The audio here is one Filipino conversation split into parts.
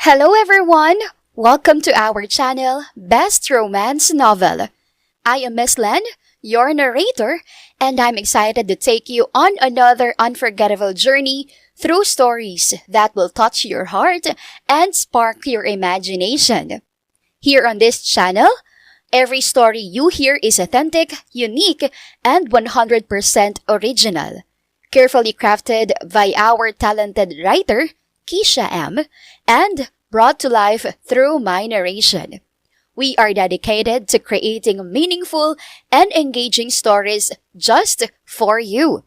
Hello everyone! Welcome to our channel, Best Romance Novel. I am Miss Len, your narrator, and I'm excited to take you on another unforgettable journey through stories that will touch your heart and spark your imagination. Here on this channel, every story you hear is authentic, unique, and 100% original. Carefully crafted by our talented writer, Keisha M., and brought to life through my narration. We are dedicated to creating meaningful and engaging stories just for you.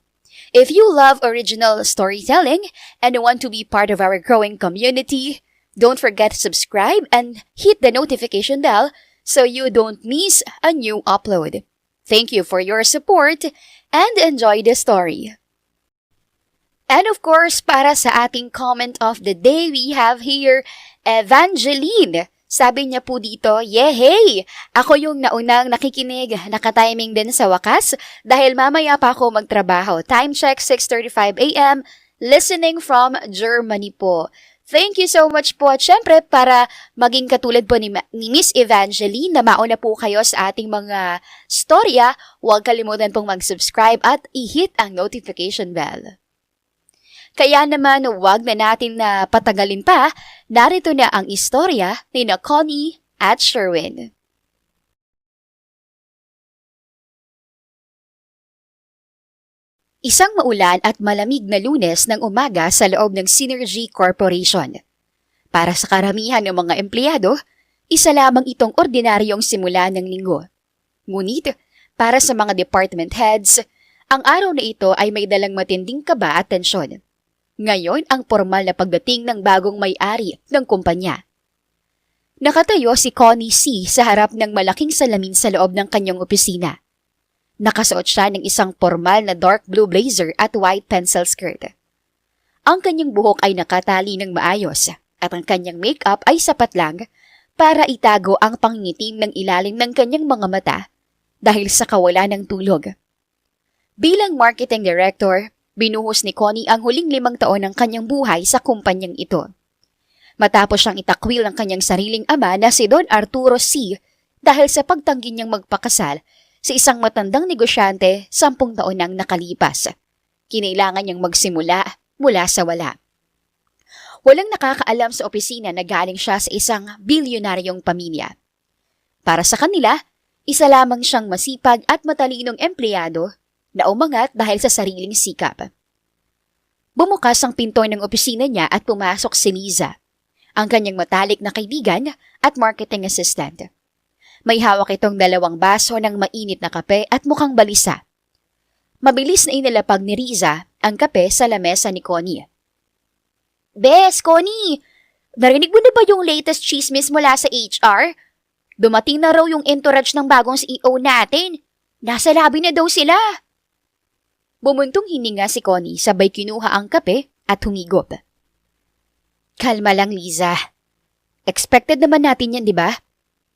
If you love original storytelling and want to be part of our growing community, don't forget to subscribe and hit the notification bell so you don't miss a new upload. Thank you for your support and enjoy the story. And of course, para sa ating comment of the day, we have here Evangeline. Sabi niya po dito, yehey! Ako yung naunang nakikinig, nakatiming din sa wakas dahil mamaya pa ako magtrabaho. Time check, 6:35 a.m., listening from Germany po. Thank you so much po. At syempre, para maging katulad po ni Miss Evangeline na mauna po kayo sa ating mga storya, huwag kalimutan pong mag-subscribe at i-hit ang notification bell. Kaya naman, huwag na natin na patagalin pa, narito na ang istorya ni Connie at Sherwin. Isang maulan at malamig na Lunes ng umaga sa loob ng Synergy Corporation. Para sa karamihan ng mga empleyado, isa lamang itong ordinaryong simula ng linggo. Ngunit, para sa mga department heads, ang araw na ito ay may dalang matinding kaba at tensyon. Ngayon ang formal na pagdating ng bagong may-ari ng kumpanya. Nakatayo si Connie C. sa harap ng malaking salamin sa loob ng kanyang opisina. Nakasuot siya ng isang formal na dark blue blazer at white pencil skirt. Ang kanyang buhok ay nakatali ng maayos at ang kanyang makeup ay sapat lang para itago ang pangingitim ng ilalim ng kanyang mga mata dahil sa kawalan ng tulog. Bilang marketing director, binuhos ni Connie ang huling 5 taon ng kanyang buhay sa kumpanyang ito. Matapos siyang itakwil ng kanyang sariling ama na si Don Arturo C. dahil sa pagtanggi niyang magpakasal sa isang matandang negosyante 10 taon nang nakalipas. Kinailangan niyang magsimula mula sa wala. Walang nakakaalam sa opisina na galing siya sa isang bilyonaryong pamilya. Para sa kanila, isa lamang siyang masipag at matalinong empleyado na umangat dahil sa sariling sikap. Bumukas ang pinto ng opisina niya at pumasok si Liza, ang kanyang matalik na kaibigan at marketing assistant. May hawak itong 2 baso ng mainit na kape at mukhang balisa. Mabilis na inilapag ni Riza ang kape sa lamesa ni Connie. Bes, Connie! Narinig mo na ba yung latest chismis mula sa HR? Dumating na raw yung entourage ng bagong CEO natin. Nasa labi na daw sila. Bumuntong hininga si Connie sabay kinuha ang kape at humigop. Kalma lang, Liza. Expected naman natin yan, di ba?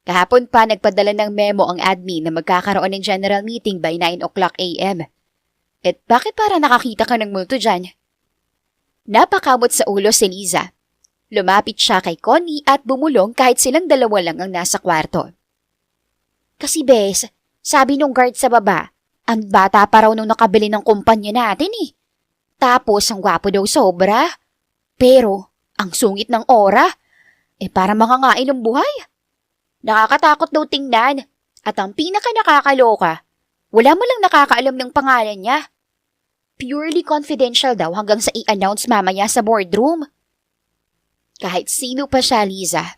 Kahapon pa nagpadala ng memo ang admin na magkakaroon ng general meeting by 9 o'clock a.m. At bakit para nakakita ka ng multo dyan? Napakamot sa ulo si Liza. Lumapit siya kay Connie at bumulong kahit silang 2 lang ang nasa kwarto. Kasi bes, sabi nung guard sa baba, ang bata pa raw nung nakabili ng kumpanya natin eh. Tapos ang gwapo daw sobra. Pero ang sungit ng aura, para mangangain ng buhay. Nakakatakot daw tingnan. At ang pinaka nakakaloka, wala mo lang nakakaalam ng pangalan niya. Purely confidential daw hanggang sa i-announce mamaya sa boardroom. Kahit sino pa siya, Liza,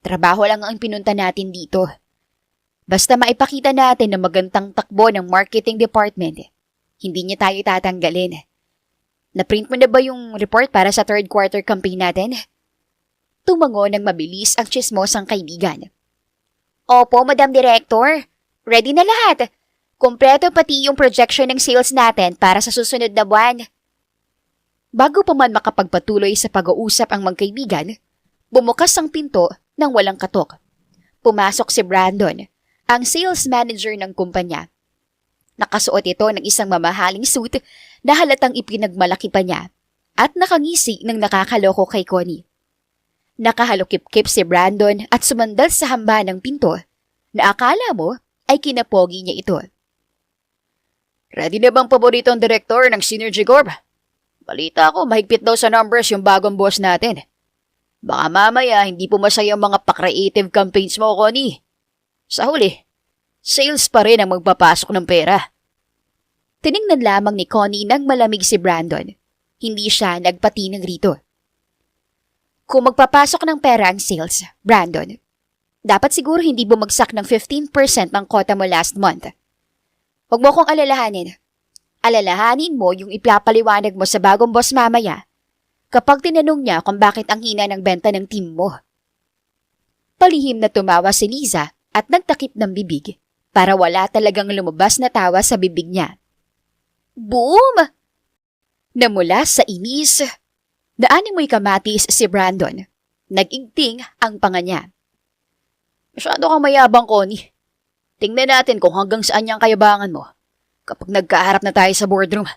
trabaho lang ang pinunta natin dito. Basta maipakita natin na magandang takbo ng marketing department, hindi niya tayo tatanggalin. Naprint mo na ba yung report para sa 3rd quarter campaign natin? Tumango ng mabilis ang tsismosang kaibigan. Opo, Madam Director. Ready na lahat. Kompleto pati yung projection ng sales natin para sa susunod na buwan. Bago pa man makapagpatuloy sa pag-uusap ang magkaibigan, bumukas ang pinto nang walang katok. Pumasok si Brandon, ang sales manager ng kumpanya. Nakasuot ito ng isang mamahaling suit na halatang ipinagmalaki pa niya at nakangisi ng nakakaloko kay Connie. Nakahalukip-kip si Brandon at sumandal sa hamba ng pinto na akala mo ay kinapogi niya ito. Ready na bang paboritong direktor ng Synergy Corp? Balita ko, mahigpit daw sa numbers yung bagong boss natin. Baka mamaya hindi pumasaya ang mga pa-creative campaigns mo, Connie. Sa huli, sales pa rin ang magpapasok ng pera. Tiningnan lamang ni Connie nang malamig si Brandon. Hindi siya nagpatinag rito. Kung magpapasok ng pera ang sales, Brandon, dapat siguro hindi bumagsak ng 15% ang quota mo last month. Huwag mo kong alalahanin. Alalahanin mo yung ipapaliwanag mo sa bagong boss mamaya kapag tinanong niya kung bakit ang hina ng benta ng team mo. Palihim na tumawa si Liza at nagtakip ng bibig para wala talagang lumabas na tawa sa bibig niya. Boom! Namula sa inis, daanin mo'y kamatis si Brandon. Nag-igting ang panga niya. Masyado kang mayabang, Connie. Tingnan natin kung hanggang saan niyang kayabangan mo kapag nagkaharap na tayo sa boardroom.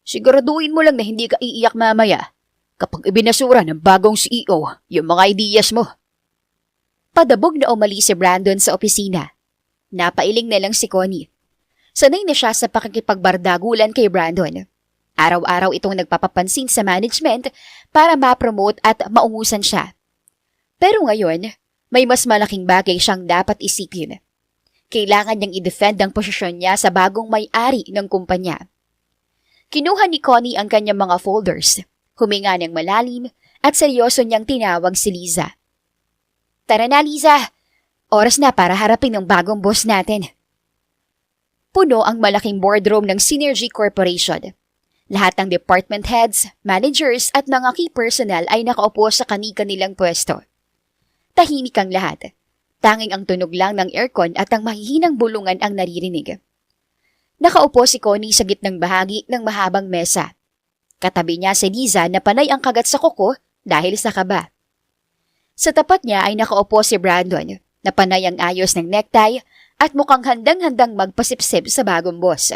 Siguraduhin mo lang na hindi ka iiyak mamaya kapag ibinasura ng bagong CEO yung mga ideas mo. Padabog na umali si Brandon sa opisina. Napailing na lang si Connie. Sanay na siya sa pakikipagbardagulan kay Brandon. Araw-araw itong nagpapapansin sa management para ma-promote at maungusan siya. Pero ngayon, may mas malaking bagay siyang dapat isipin. Kailangan niyang i-defend ang posisyon niya sa bagong may-ari ng kumpanya. Kinuha ni Connie ang kanyang mga folders, huminga ng malalim at seryoso niyang tinawag si Liza. Tara na, Liza! Oras na para harapin ang bagong boss natin. Puno ang malaking boardroom ng Synergy Corporation. Lahat ng department heads, managers at mga key personnel ay nakaupo sa kani-kanilang pwesto. Tahimik ang lahat. Tanging ang tunog lang ng aircon at ang mahihinang bulungan ang naririnig. Nakaupo si Connie sa gitnang bahagi ng mahabang mesa. Katabi niya si Liza na panay ang kagat sa kuko dahil sa kaba. Sa tapat niya ay nakaupo si Brandon na panay ang ayos ng necktie at mukhang handang-handang magpasipsip sa bagong boss.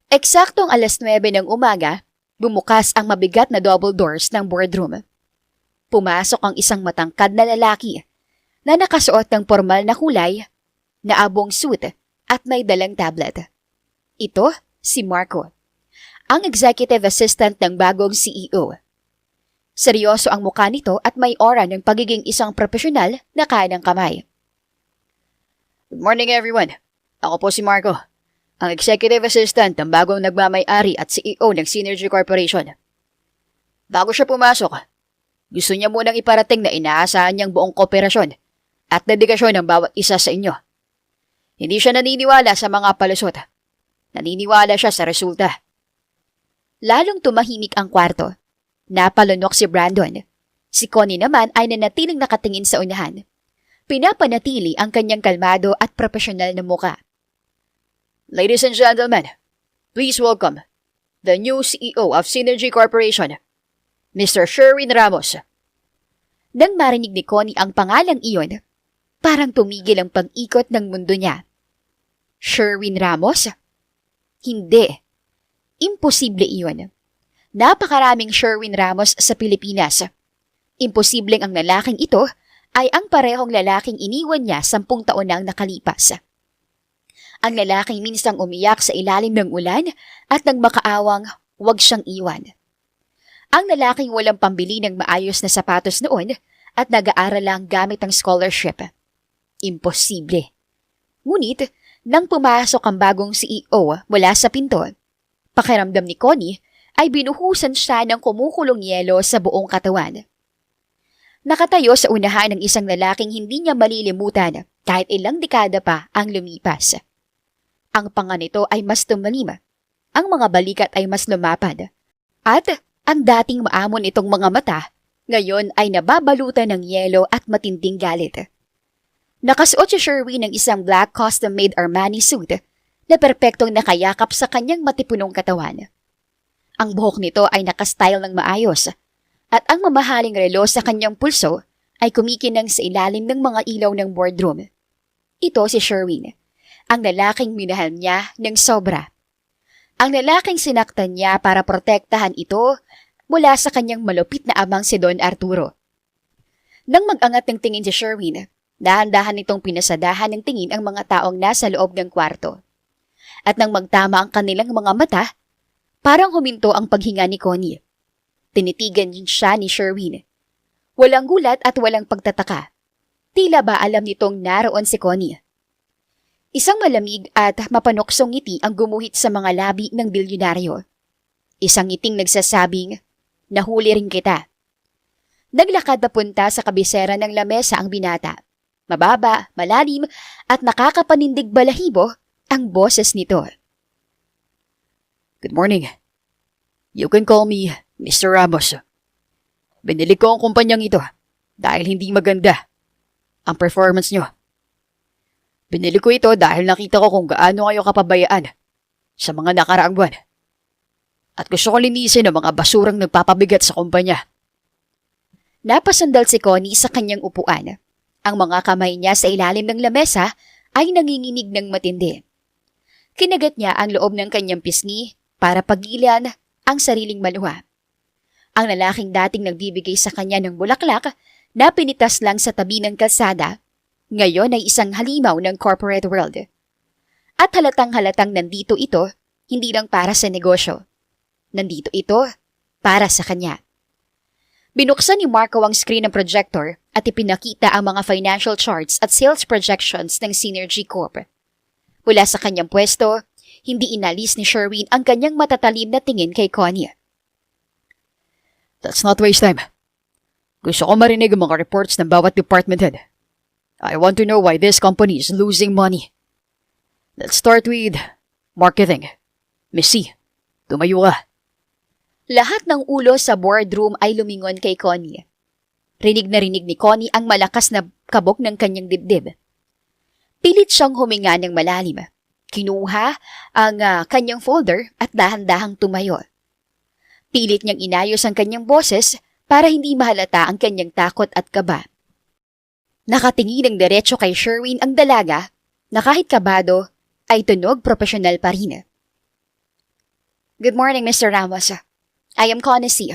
Eksaktong 9:00 ng umaga, bumukas ang mabigat na double doors ng boardroom. Pumasok ang isang matangkad na lalaki na nakasuot ng formal na kulay, na abong suit at may dalang tablet. Ito si Marco, ang executive assistant ng bagong CEO. Seryoso ang mukha nito at may aura ng pagiging isang profesional na kanang kamay. Good morning, everyone. Ako po si Marco, ang executive assistant ng bagong nagmamay-ari at CEO ng Synergy Corporation. Bago siya pumasok, gusto niya munang iparating na inaasahan niyang buong kooperasyon at dedikasyon ng bawat isa sa inyo. Hindi siya naniniwala sa mga palusot. Naniniwala siya sa resulta. Lalong tumahimik ang kwarto. Napalunok si Brandon. Si Connie naman ay nanatiling nakatingin sa unahan. Pinapanatili ang kanyang kalmado at profesional na muka. Ladies and gentlemen, please welcome the new CEO of Synergy Corporation, Mr. Sherwin Ramos. Nang marinig ni Connie ang pangalang iyon, parang tumigil ang pag-ikot ng mundo niya. Sherwin Ramos? Hindi. Imposible iyon. Napakaraming Sherwin Ramos sa Pilipinas. Imposibleng ang lalaking ito ay ang parehong lalaking iniwan niya 10 taon nang nakalipas. Ang lalaking minsang umiyak sa ilalim ng ulan at nang makaawang huwag siyang iwan. Ang lalaking walang pambili ng maayos na sapatos noon at nag-aaral lang gamit ang scholarship. Imposible. Ngunit, nang pumasok ang bagong CEO mula sa pinto, pakiramdam ni Connie ay binuhusan siya ng kumukulong yelo sa buong katawan. Nakatayo sa unahan ng isang lalaking hindi niya malilimutan kahit ilang dekada pa ang lumipas. Ang panga nito ay mas tumalim, ang mga balikat ay mas lumapad, at ang dating maamon itong mga mata, ngayon ay nababalutan ng yelo at matinding galit. Nakasuot si Sherwin ng isang black custom-made Armani suit na perpektong nakayakap sa kanyang matipunong katawan. Ang buhok nito ay nakastyle ng maayos at ang mamahaling relo sa kanyang pulso ay kumikinang sa ilalim ng mga ilaw ng boardroom. Ito si Sherwin, ang lalaking minahal niya ng sobra. Ang lalaking sinaktan niya para protektahan ito mula sa kanyang malupit na amang si Don Arturo. Nang mag-angat ng tingin si Sherwin, dahan-dahan nitong pinasadahan ng tingin ang mga taong nasa loob ng kwarto. At nang magtama ang kanilang mga mata, parang huminto ang paghinga ni Connie. Tinitigan siya ni Sherwin. Walang gulat at walang pagtataka. Tila ba alam nitong naroon si Connie. Isang malamig at mapanuksong ngiti ang gumuhit sa mga labi ng bilyonaryo. Isang ngiting nagsasabing, "Nahuli rin kita." Naglakad papunta sa kabisera ng lamesa ang binata. Mababa, malalim at nakakapanindig balahibo ang boses nito. Good morning. You can call me Mr. Ramos. Binili ko ang kumpanyang ito dahil hindi maganda ang performance nyo. Binili ko ito dahil nakita ko kung gaano kayo kapabayaan sa mga nakaraang buwan. At gusto ko linisin ang mga basurang nagpapabigat sa kumpanya. Napasandal si Connie sa kanyang upuan. Ang mga kamay niya sa ilalim ng lamesa ay nanginginig ng matindi. Kinagat niya ang loob ng kanyang pisngi para pagilan ang sariling maluha. Ang lalaking dating nagbibigay sa kanya ng bulaklak na pinitas lang sa tabi ng kalsada, ngayon ay isang halimaw ng corporate world. At halatang-halatang nandito ito, hindi lang para sa negosyo. Nandito ito para sa kanya. Binuksan ni Marco ang screen ng projector at ipinakita ang mga financial charts at sales projections ng Synergy Corp. Mula sa kanyang pwesto, hindi inalis ni Sherwin ang kanyang matatalim na tingin kay Connie. Let's not waste time. Gusto ko marinig ang mga reports ng bawat department head. I want to know why this company is losing money. Let's start with marketing. Missy, tumayo ka. Lahat ng ulo sa boardroom ay lumingon kay Connie. Rinig na rinig ni Connie ang malakas na kabog ng kanyang dibdib. Pilit siyang huminga ng malalim. Kinuha ang kanyang folder at dahan-dahang tumayo. Pilit niyang inayos ang kanyang boses para hindi mahalata ang kanyang takot at kaba. Nakatingin ng diretso kay Sherwin ang dalaga na kahit kabado ay tunog profesional pa rin. Good morning, Mr. Ramos. I am Connie C.,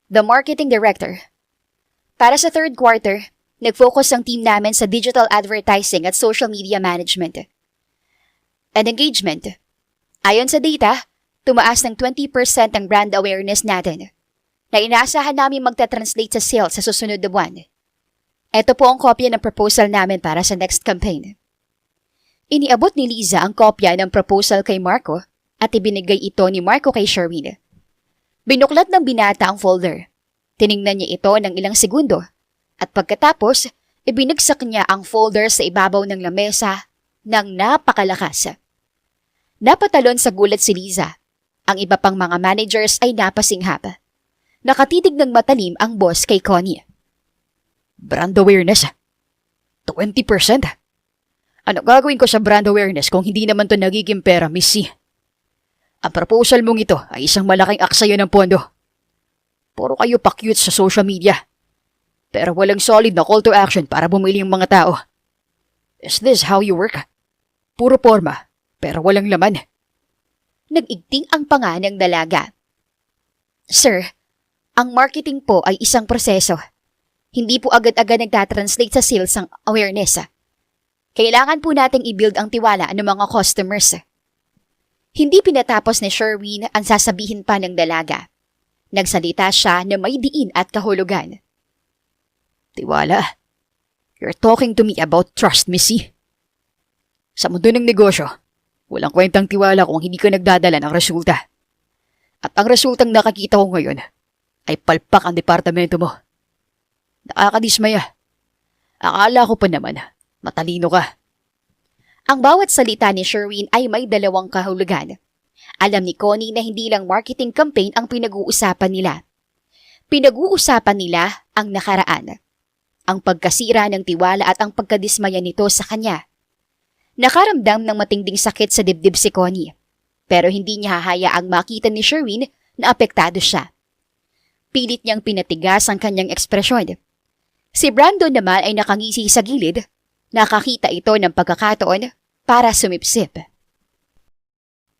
the marketing director. Para sa third quarter, nag-focus ang team namin sa digital advertising at social media management. And engagement. Ayon sa data, tumaas ng 20% ang brand awareness natin na inaasahan namin magta-translate sa sales sa susunod na buwan. Ito po ang kopya ng proposal namin para sa next campaign. Iniabot ni Liza ang kopya ng proposal kay Marco at ibinigay ito ni Marco kay Sherwin. Binuklat ng binata ang folder. Tiningnan niya ito ng ilang segundo at pagkatapos, ibinagsak niya ang folder sa ibabaw ng lamesa ng napakalakas. Napatalon sa gulat si Liza. Ang iba pang mga managers ay napasinghap. Nakatitig ng matalim ang boss kay Connie. Brand awareness? 20%? Ano gagawin ko sa brand awareness kung hindi naman to nagiging pera, Missy? Ang proposal mong ito ay isang malaking aksayo ng pondo. Puro kayo pa-cute sa social media. Pero walang solid na call to action para bumili ang mga tao. Is this how you work? Puro forma, pero walang laman. Nag-igting ang panga ng dalaga. Sir, ang marketing po ay isang proseso. Hindi po agad-agad nagtatranslate sa sales ang awareness. Kailangan po nating i-build ang tiwala ng mga customers. Hindi pinatapos ni Sherwin ang sasabihin pa ng dalaga. Nagsalita siya na may diin at kahulugan. Tiwala? You're talking to me about trust, Missy. Sa mundo ng negosyo, walang kwentang tiwala kung hindi ka nagdadala ng resulta. At ang resultang nakakita ko ngayon ay palpak ang departamento mo. Nakakadismaya. Akala ko pa naman, matalino ka. Ang bawat salita ni Sherwin ay may dalawang kahulugan. Alam ni Connie na hindi lang marketing campaign ang pinag-uusapan nila. Pinag-uusapan nila ang nakaraan. Ang pagkasira ng tiwala at ang pagkadismaya nito sa kanya. Nakaramdam ng matinding sakit sa dibdib si Connie. Pero hindi niya hahayaang makita ni Sherwin na apektado siya. Pilit niyang pinatigas ang kanyang ekspresyon. Si Brandon naman ay nakangisi sa gilid. Nakakita ito ng pagkakataon para sumipsip.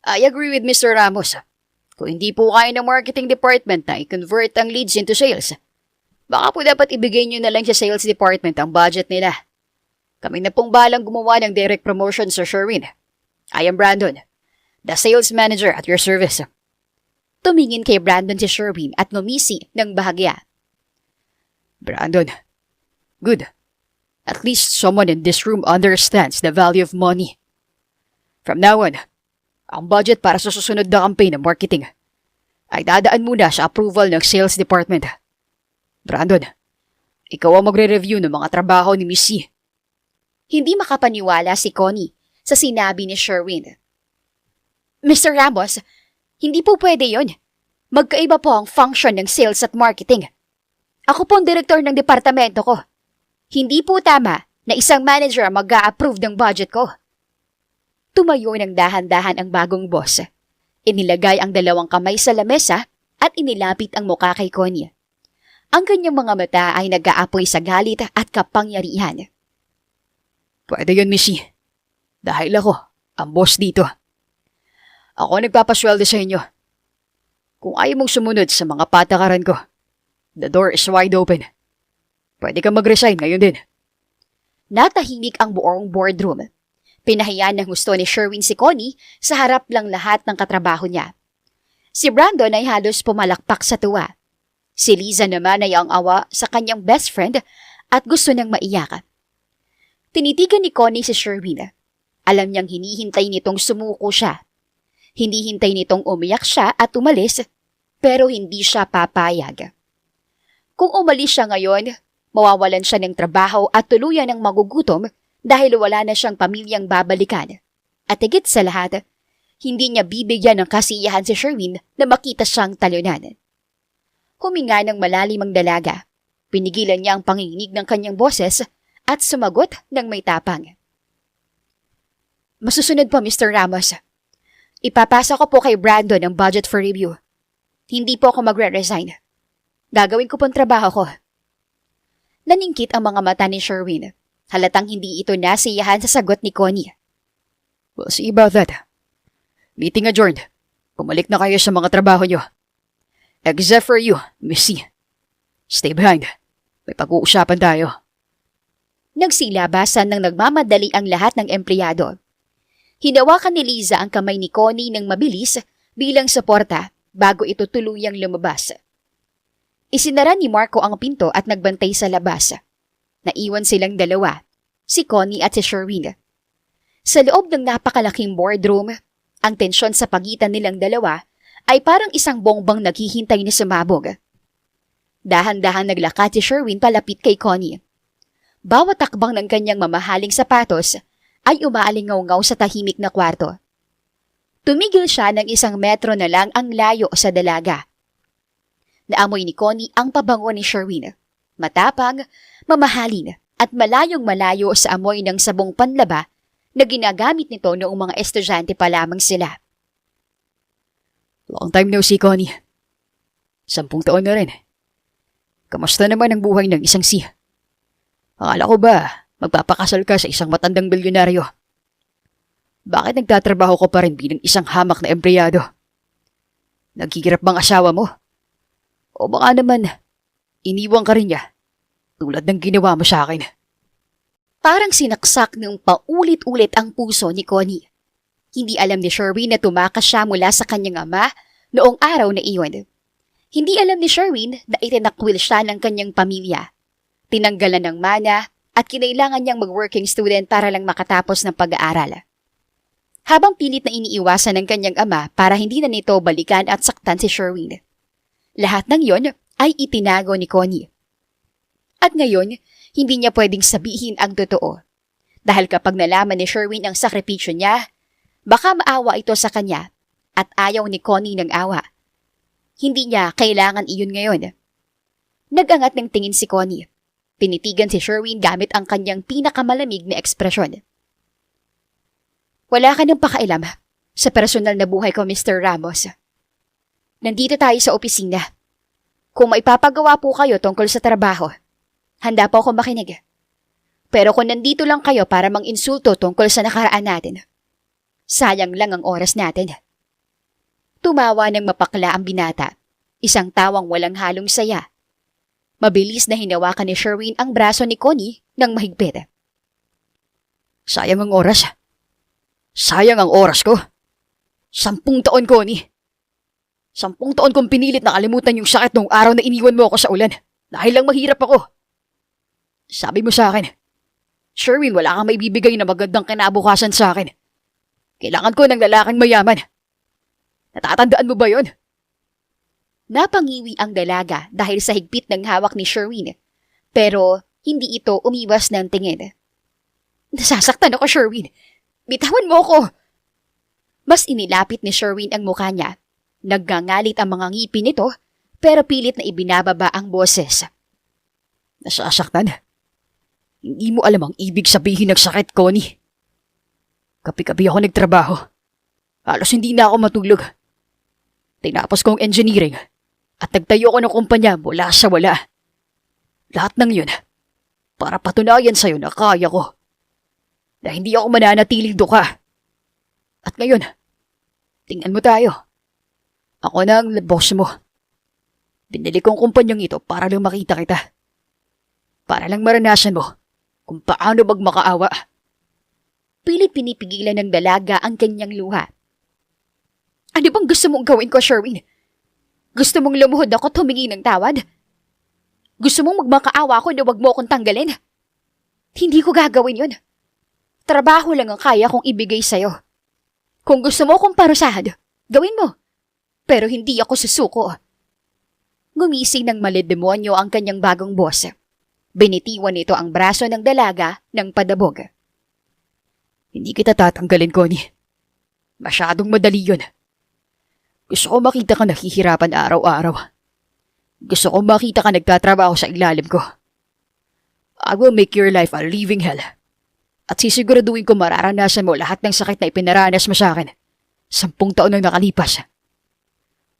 I agree with Mr. Ramos. Kung hindi po kaya ng marketing department na i-convert ang leads into sales, Baka po dapat ibigay nyo na lang sa sales department ang budget nila. Kami na pong balang gumawa ng direct promotion sa Sherwin. I am Brandon, the sales manager at your service. Tumingin kay Brandon si Sherwin at ngumisi ng bahagya. Brandon, good. At least someone in this room understands the value of money. From now on, ang budget para sa susunod na campaign ng marketing ay dadaan muna sa approval ng sales department. Brandon, ikaw ang magre-review ng mga trabaho ni Miss C. Hindi makapaniwala si Connie sa sinabi ni Sherwin. Mr. Ramos, hindi po pwede yon. Magkaiba po ang function ng sales at marketing. Ako po ang direktor ng departamento ko. Hindi po tama na isang manager ang mag-a-approve ng budget ko. Tumayo ng dahan-dahan ang bagong boss. Inilagay ang dalawang kamay sa lamesa at inilapit ang mukha kay Connie. Ang kanyang mga mata ay nag-aapoy sa galit at kapangyarihan. Pwede yun, Missy. Dahil ako, ang boss dito. Ako nagpapasweldo sa inyo. Kung ayaw mong sumunod sa mga patakaran ko, the door is wide open. Pwede kang mag-resign ngayon din. Natahimik ang buong boardroom. Pinahiyan ng gusto ni Sherwin si Connie sa harap lang lahat ng katrabaho niya. Si Brandon ay halos pumalakpak sa tuwa. Si Liza naman ay ang awa sa kanyang best friend at gusto niyang maiyak. Tinitigan ni Connie si Sherwin. Alam niyang hinihintay nitong sumuko siya. Hindi hintay nitong umiyak siya at umalis, pero hindi siya papayag. Kung umalis siya ngayon, mawawalan siya ng trabaho at tuluyan ng magugutom dahil wala na siyang pamilyang babalikan. At higit sa lahat, hindi niya bibigyan ng kasiyahan si Sherwin na makita siyang talunan. Huminga ng malalim ang dalaga. Pinigilan niya ang panginginig ng kanyang boses at sumagot ng may tapang. Masusunod po, Mr. Ramos. Ipapasa ko po kay Brandon ang budget for review. Hindi po ako magre-resign. Gagawin ko pong trabaho ko. Naningkit ang mga mata ni Sherwin. Halatang hindi ito nasiyahan sa sagot ni Connie. We'll see about that. Meeting adjourned. Pumalik na kayo sa mga trabaho nyo. Except for you, Missy. Stay behind. May pag-uusapan tayo. Nagsilabasan ng nagmamadali ang lahat ng empleyado. Hinawakan ni Liza ang kamay ni Connie ng mabilis bilang suporta bago ito tuluyang lumabas. Isinara ni Marco ang pinto at nagbantay sa labas. Naiwan silang dalawa, si Connie at si Sherwin. Sa loob ng napakalaking boardroom, ang tensyon sa pagitan nilang dalawa ay parang isang bongbang naghihintay na sumabog. Dahan-dahan naglakad si Sherwin palapit kay Connie. Bawat takbang ng kanyang mamahaling sapatos ay umaalingaw-ngaw sa tahimik na kwarto. Tumigil siya ng 1 metro na lang ang layo sa dalaga. Naamoy ni Connie ang pabango ni Sherwin. Matapang, mamahalin at malayong-malayo sa amoy ng sabong panlaba na ginagamit nito noong mga estudyante pa lamang sila. Long time no see, Connie. 10 taon na rin. Kamusta naman ang buhay ng isang C? Akala ko ba magpapakasal ka sa isang matandang bilyonaryo? Bakit nagtatrabaho ko pa rin bilang isang hamak na empleyado? Naghihirap bang asawa mo? O baka naman, iniwang ka rin niya, tulad ng ginawa mo sa akin. Parang sinaksak ng paulit-ulit ang puso ni Connie. Hindi alam ni Sherwin na tumakas siya mula sa kanyang ama noong araw na iyon. Hindi alam ni Sherwin na itinakwil siya ng kanyang pamilya. Tinanggalan ng mana at kinailangan niyang mag-working student para lang makatapos ng pag-aaral. Habang pilit na iniiwasan ng kanyang ama para hindi na nito balikan at saktan si Sherwin. Lahat ng yon ay itinago ni Connie. At ngayon, hindi niya pwedeng sabihin ang totoo. Dahil kapag nalaman ni Sherwin ang sakripisyo niya, baka maawa ito sa kanya at ayaw ni Connie ng awa. Hindi niya kailangan iyon ngayon. Nag-angat ng tingin si Connie. Tinitigan si Sherwin gamit ang kanyang pinakamalamig na ekspresyon. Wala ka nang pakailam sa personal na buhay ko, Mr. Ramos. Nandito tayo sa opisina. Kung maipapagawa po kayo tungkol sa trabaho, handa po ako makinig. Pero kung nandito lang kayo para mang-insulto tungkol sa nakaraan natin, sayang lang ang oras natin. Tumawa ng mapakla ang binata, isang tawang walang halong saya. Mabilis na hinawakan ni Sherwin ang braso ni Connie ng mahigpit. Sayang ang oras. Sayang ang oras ko. 10 taon, Connie. 10 taon kong pinilit na kalimutan yung sakit nung araw na iniwan mo ako sa ulan. Dahil lang mahirap ako. Sabi mo sa akin, Sherwin, wala kang maibibigay na magandang kinabukasan sa akin. Kailangan ko ng lalaking mayaman. Natatandaan mo ba yon? Napangiwi ang dalaga dahil sa higpit ng hawak ni Sherwin. Pero hindi ito umiwas ng tingin. Nasasaktan ako, Sherwin. Bitawan mo ako. Mas inilapit ni Sherwin ang mukha niya. Naggangalit ang mga ngipin nito pero pilit na ibinababa ang boses. Nasasaktan? Hindi mo alam ang ibig sabihin ng sakit, Connie. Gabi-gabi ako nagtrabaho. Halos hindi na ako matulog. Tinapos ko ang engineering at nagtayo ko ng kumpanya mula sa wala. Lahat ng yun para patunayan sa'yo na kaya ko. Na hindi ako mananatiling duka. At ngayon, tingnan mo tayo. Ako na ang boss mo. Binili kong kumpanyang ito para lang makita kita. Para lang maranasan mo kung paano magmakaawa. Pilit pinipigilan ng dalaga ang kanyang luha. Ano bang gusto mong gawin ko, Sherwin? Gusto mong lumuhod ako at humingi ng tawad? Gusto mong magmakaawa ko na wag mo akong tanggalin? Hindi ko gagawin yun. Trabaho lang ang kaya kong ibigay sa'yo. Kung gusto mo akong parusahan, gawin mo. Pero hindi ako susuko. Gumising ng malidemonyo ang kanyang bagong boss. Binitiwan nito ang braso ng dalaga ng padabog. Hindi kita tatanggalin, Connie. Masyadong madali yun. Gusto ko makita ka naghihirapan araw-araw. Gusto ko makita ka nagtatrabaho sa ilalim ko. I will make your life a living hell. At sisiguraduhin ko mararanasan mo lahat ng sakit na ipinaranas mo sa akin. 10 taon nang nakalipas.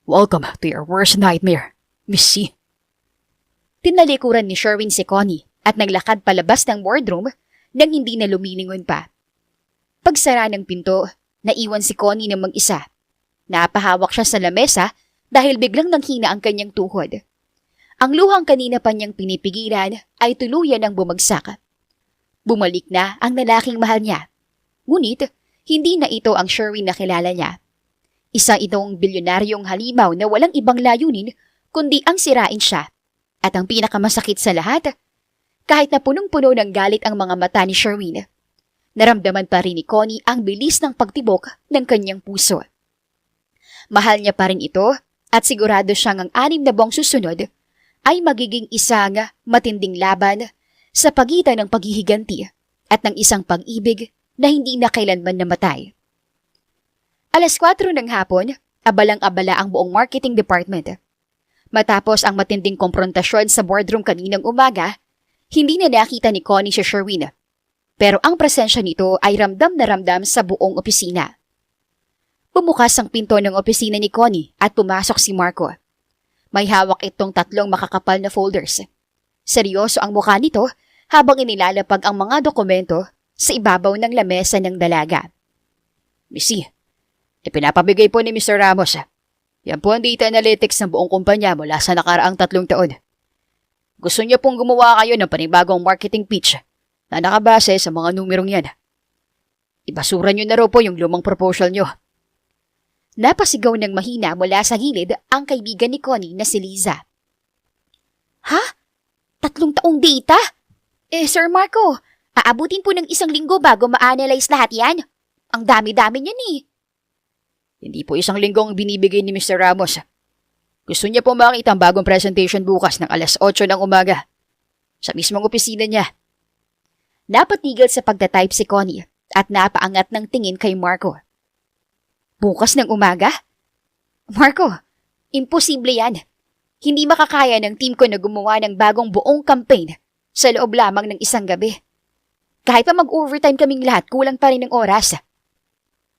Welcome to your worst nightmare, Miss C. Tinalikuran ni Sherwin si Connie at naglakad palabas ng boardroom nang hindi na lumilingon pa. Pagsara ng pinto, naiwan si Connie ng mag-isa. Napahawak siya sa lamesa dahil biglang nanghina ang kanyang tuhod. Ang luhang kanina pa niyang pinipigilan ay tuluyan ang bumagsak. Bumalik na ang lalaking mahal niya. Ngunit, hindi na ito ang Sherwin na kilala niya. Isa itong bilyonaryong halimaw na walang ibang layunin kundi ang sirain siya. At ang pinakamasakit sa lahat, kahit na punong-puno ng galit ang mga mata ni Sherwin, naramdaman pa rin ni Connie ang bilis ng pagtibok ng kanyang puso. Mahal niya pa rin ito at sigurado siyang ang 6 na buwang susunod ay magiging isang matinding laban sa pagitan ng paghihiganti at ng isang pag-ibig na hindi na kailanman namatay. 4:00 ng hapon, abalang-abala ang buong marketing department. Matapos ang matinding komprontasyon sa boardroom kaninang umaga, hindi na nakita ni Connie si Sherwin. Pero ang presensya nito ay ramdam na ramdam sa buong opisina. Bumukas ang pinto ng opisina ni Connie at pumasok si Marco. May hawak itong 3 makakapal na folders. Seryoso ang mukha nito habang inilalapag ang mga dokumento sa ibabaw ng lamesa ng dalaga. Missy, ipinapabigay po ni Mr. Ramos. Yan po ang data analytics ng buong kumpanya mula sa nakaraang 3 taon. Gusto niya pong gumawa kayo ng panibagong marketing pitch na nakabase sa mga numerong yan. Ibasura niyo na raw po yung lumang proposal niyo. Napasigaw ng mahina mula sa gilid ang kaibigan ni Connie na si Liza. Ha? 3 taong data? Sir Marco, aabutin po ng 1 linggo bago ma-analyze lahat yan. Ang dami-dami niyan eh. Hindi po 1 linggo ang binibigay ni Mr. Ramos. Gusto niya po makita ang bagong presentation bukas ng 8:00 ng umaga. Sa mismong opisina niya. Napatigil sa pagtatype si Connie at napaangat ng tingin kay Marco. Bukas ng umaga? Marco, imposible yan. Hindi makakaya ng team ko na gumawa ng bagong buong campaign sa loob lamang ng 1 gabi. Kahit pa mag-overtime kaming lahat, kulang pa rin ng oras.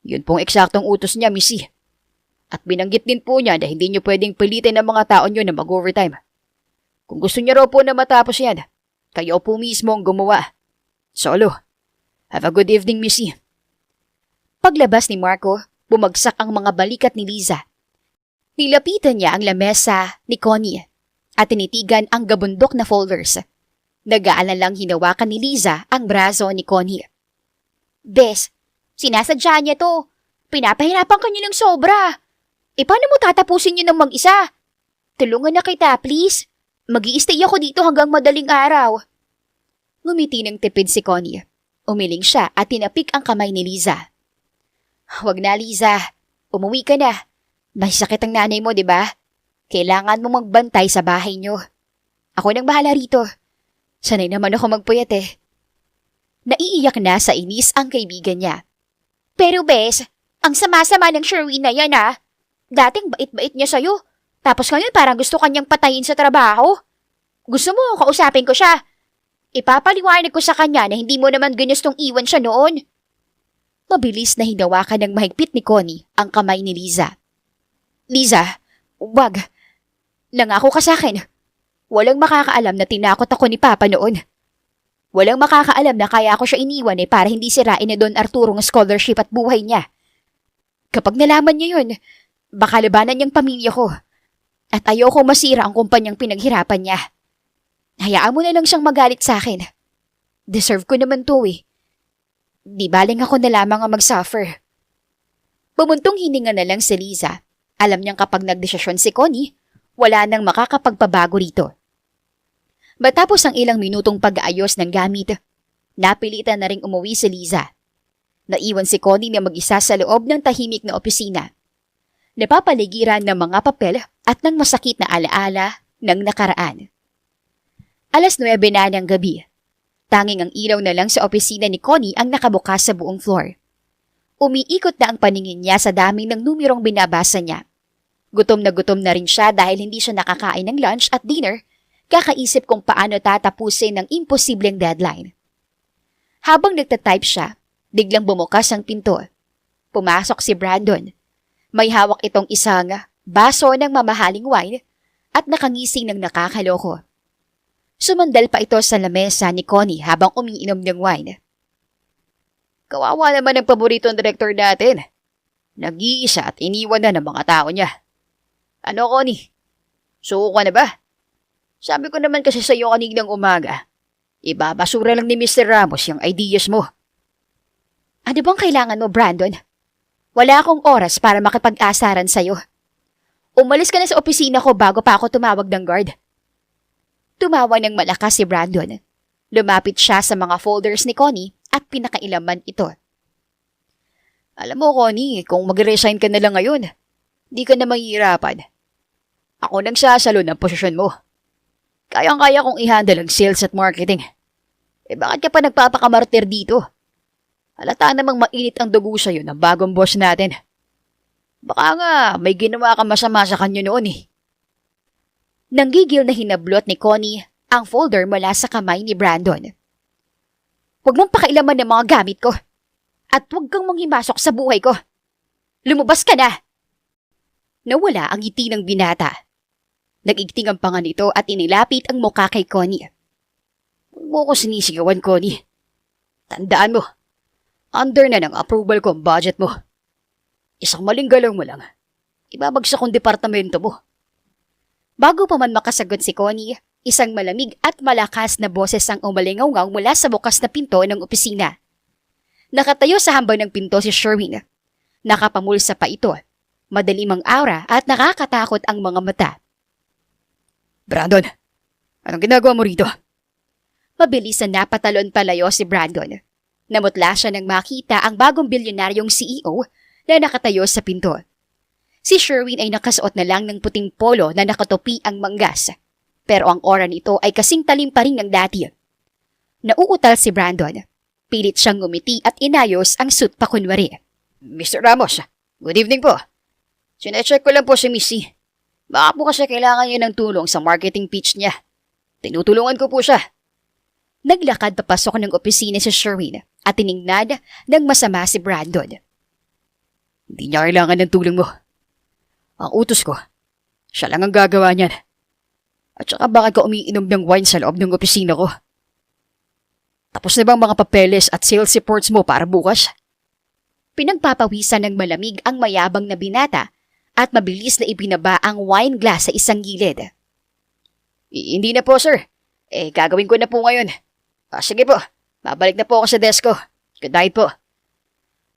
Yun pong eksaktong utos niya, Missy. At binanggit din po niya na hindi niyo pwedeng pilitin ng mga tao niyo na mag-overtime. Kung gusto niya raw po na matapos yan, kayo po mismo ang gumawa. Solo, have a good evening, Missy. Paglabas ni Marco, bumagsak ang mga balikat ni Liza. Nilapitan niya ang lamesa ni Connie at tinitigan ang gabundok na folders. Nag-aalalang hinawakan ni Liza ang braso ni Connie. Bes, sinasadya niya to. Pinapahirapan ka niyo ng sobra. E paano mo tatapusin yun ng mag-isa? Tulungan na kita, please. Mag-i-stay ako dito hanggang madaling araw. Ngumiti ng tipid si Connie. Umiling siya at tinapik ang kamay ni Liza. Huwag na, Liza. Umuwi ka na. May sakit ang nanay mo, di ba? Kailangan mo magbantay sa bahay niyo. Ako nang bahala rito. Sanay naman ako magpuyat eh. Naiiyak na sa inis ang kaibigan niya. Pero bes, ang sama-sama ng Sherwin na yan ah. Dating bait-bait niya sa'yo. Tapos ngayon parang gusto kanyang patayin sa trabaho. Gusto mo, kausapin ko siya. Ipapaliwanag ko sa kanya na hindi mo naman ginustong iwan siya noon. Mabilis na hinawakan ng mahigpit ni Connie ang kamay ni Liza. Liza, wag. Nangako ka sa akin. Walang makakaalam na tinakot ako ni Papa noon. Walang makakaalam na kaya ako siya iniwan para hindi sirain ni Don Arturo ang scholarship at buhay niya. Kapag nalaman niya yun, baka labanan niyang pamilya ko. At ayoko masira ang kumpanyang pinaghirapan niya. Hayaan mo na lang siyang magalit sa akin. Deserve ko naman to eh. Di baling ako na lamang ang mag-suffer. Bumuntong hininga na lang si Liza. Alam niyang kapag nagdesisyon si Connie, wala nang makakapagpabago rito. Matapos ang ilang minutong pag-aayos ng gamit, napilitan na ring umuwi si Liza. Naiwan si Connie na mag-isa sa loob ng tahimik na opisina. Napapaligiran ng mga papel at ng masakit na alaala ng nakaraan. 9:00 na ng gabi. Tanging ang ilaw na lang sa opisina ni Connie ang nakabukas sa buong floor. Umiikot na ang paningin niya sa dami ng numerong binabasa niya. Gutom na rin siya dahil hindi siya nakakain ng lunch at dinner, kakaisip kung paano tatapusin ang imposibleng deadline. Habang nagtatype siya, biglang bumukas ang pinto. Pumasok si Brandon. May hawak itong isang baso ng mamahaling wine at nakangising ng nakakaloko. Sumandal pa ito sa lamesa ni Connie habang umiinom ng wine. Kawawa naman ang paboritong direktor natin. Nag-iisa at iniwan na ng mga tao niya. Ano, Connie? Suko ka na ba? Sabi ko naman kasi sa iyo kaninang umaga, ibabasura lang ni Mr. Ramos yung ideas mo. Ano bang kailangan mo, Brandon? Wala akong oras para makipag-asaran sa'yo. Umalis ka na sa opisina ko bago pa ako tumawag ng guard. Tumawa ng malakas si Brandon. Lumapit siya sa mga folders ni Connie at pinakailaman ito. Alam mo, Connie, kung mag-resign ka na lang ngayon, di ka na mahihirapan. Ako nang sasalo ng posisyon mo. Kayang-kaya kong i-handle ang sales at marketing. Bakit ka pa nagpapakamartir dito? Halata namang mainit ang dugo sa'yo ng bagong boss natin. Baka nga may ginawa ka masama sa kanya noon eh. Nanggigil na hinablot ni Connie ang folder mula sa kamay ni Brandon. Huwag mong pakailaman ng mga gamit ko. At huwag kang manghimasok sa buhay ko. Lumabas ka na! Nawala ang ngiti ng binata. Nag-igting ang panga nito at inilapit ang mukha kay Connie. Huwag mo ko sinisigawan, Connie. Tandaan mo, under na ng approval ko ang budget mo. Isang maling galaw mo lang, ibabagsak ang departamento mo. Bago pa man makasagot si Connie, isang malamig at malakas na boses ang umalingaw-ngaw mula sa bukas na pinto ng opisina. Nakatayo sa hambang ng pinto si Sherwin. Nakapamulsa pa ito. Madilim ang aura at nakakatakot ang mga mata. Brandon, anong ginagawa mo rito? Mabilis na napatalon palayo si Brandon. Namutla siya nang makita ang bagong bilyonaryong CEO na nakatayo sa pinto. Si Sherwin ay nakasuot na lang ng puting polo na nakatupi ang manggas. Pero ang aura nito ay kasing talim pa rin ng dati. Nauutal si Brandon. Pilit siyang ngumiti at inayos ang suit pa kunwari. Mr. Ramos, good evening po. Sinecheck ko lang po si Missy. Baka po kasi kailangan niya ng tulong sa marketing pitch niya. Tinutulungan ko po siya. Naglakad papasok ng opisina si Sherwin at tiningnan ng masama si Brandon. Hindi niya kailangan ng tulong mo. Ang utos ko, siya lang ang gagawa niyan. At saka bakit ka umiinom ng wine sa loob ng opisina ko? Tapos na bang mga papeles at sales reports mo para bukas? Pinagpapawisan ng malamig ang mayabang na binata at mabilis na ibinaba ang wine glass sa isang gilid. Hindi na po, sir. Gagawin ko na po ngayon. Sige po, babalik na po ako sa desk ko. Good night po.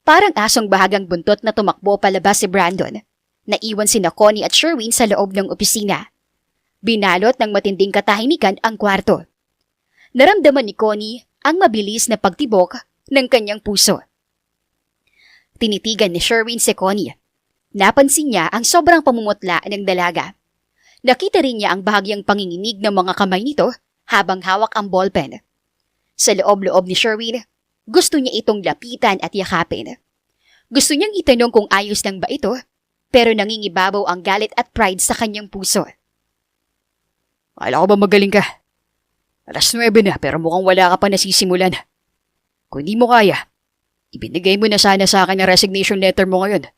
Parang asong bahagang buntot na tumakbo palabas si Brandon. Naiwan sina Connie at Sherwin sa loob ng opisina. Binalot ng matinding katahimikan ang kwarto. Naramdaman ni Connie ang mabilis na pagtibok ng kanyang puso. Tinitigan ni Sherwin si Connie. Napansin niya ang sobrang pamumutla ng dalaga. Nakita rin niya ang bahagyang panginginig ng mga kamay nito habang hawak ang ballpen. Sa loob-loob ni Sherwin, gusto niya itong lapitan at yakapin. Gusto niyang itanong kung ayos lang ba ito, pero nangingibabaw ang galit at pride sa kanyang puso. Akala ko ba magaling ka? 9:00 na pero mukhang wala ka pa nasisimulan. Kung hindi mo kaya, ibinigay mo na sana sa akin ang resignation letter mo ngayon.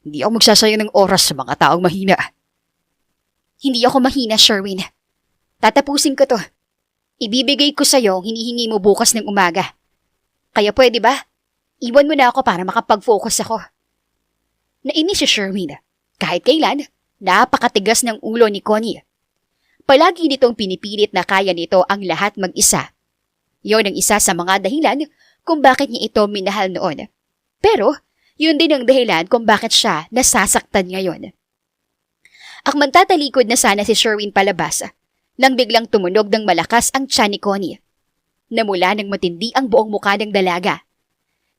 Hindi ako magsasayang ng oras sa mga taong mahina. Hindi ako mahina, Sherwin. Tatapusin ko to. Ibibigay ko sa'yo ang hinihingi mo bukas ng umaga. Kaya pwede ba? Iwan mo na ako para makapag-focus ako. Nainis si Sherwin. Kahit kailan, napakatigas ng ulo ni Connie. Palagi nitong pinipilit na kaya nito ang lahat mag-isa. Yon ang isa sa mga dahilan kung bakit niya ito minahal noon. Pero, yun din ang dahilan kung bakit siya nasasaktan ngayon. Akman tatalikod na sana si Sherwin palabas nang biglang tumunog ng malakas ang tiyan ni Connie. Namula ng matindi ang buong mukha ng dalaga.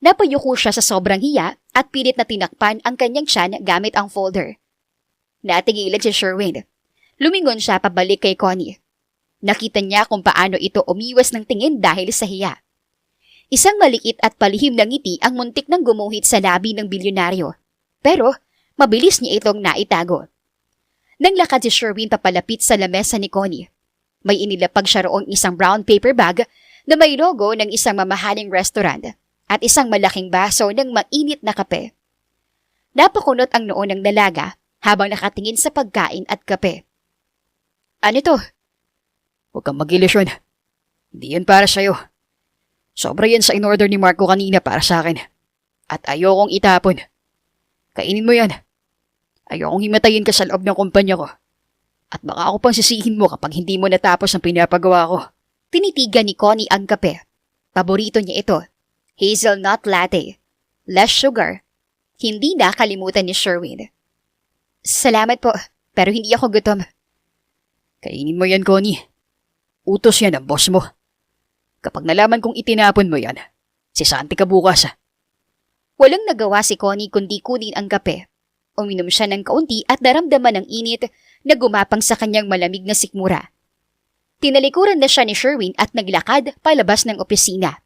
Napayuko siya sa sobrang hiya at pilit na tinakpan ang kanyang tiyan gamit ang folder. Natigilan si Sherwin. Lumingon siya pabalik kay Connie. Nakita niya kung paano ito umiwas ng tingin dahil sa hiya. Isang maliit at palihim na ngiti ang muntik nang gumuhit sa labi ng bilyonaryo. Pero, mabilis niya itong naitago. Nang lakad si Sherwin papalapit sa lamesa ni Connie. May inilapag siya roong isang brown paper bag na may logo ng isang mamahaling restaurant at isang malaking baso ng mainit na kape. Napakunot ang noo ng dalaga habang nakatingin sa pagkain at kape. Ano to? Huwag kang mag-ilusyon. Hindi yan para sa'yo. Sobra yan sa in-order ni Marco kanina para sa akin. At ayokong itapon. Kainin mo yan. Ayokong himatayin ka sa loob ng kumpanya ko. At baka ako pang sisihin mo kapag hindi mo natapos ang pinapagawa ko. Tinitigan ni Connie ang kape. Paborito niya ito. Hazelnut latte. Less sugar. Hindi nakalimutan ni Sherwin. Salamat po, pero hindi ako gutom. Kainin mo yan, Connie. Utos yan ang boss mo. Kapag nalaman kong itinapon mo yan, sisanti ka bukas. Walang nagawa si Connie kundi kunin ang kape. Uminom siya ng kaunti at naramdaman ng init na gumapang sa kanyang malamig na sikmura. Tinalikuran na siya ni Sherwin at naglakad palabas ng opisina.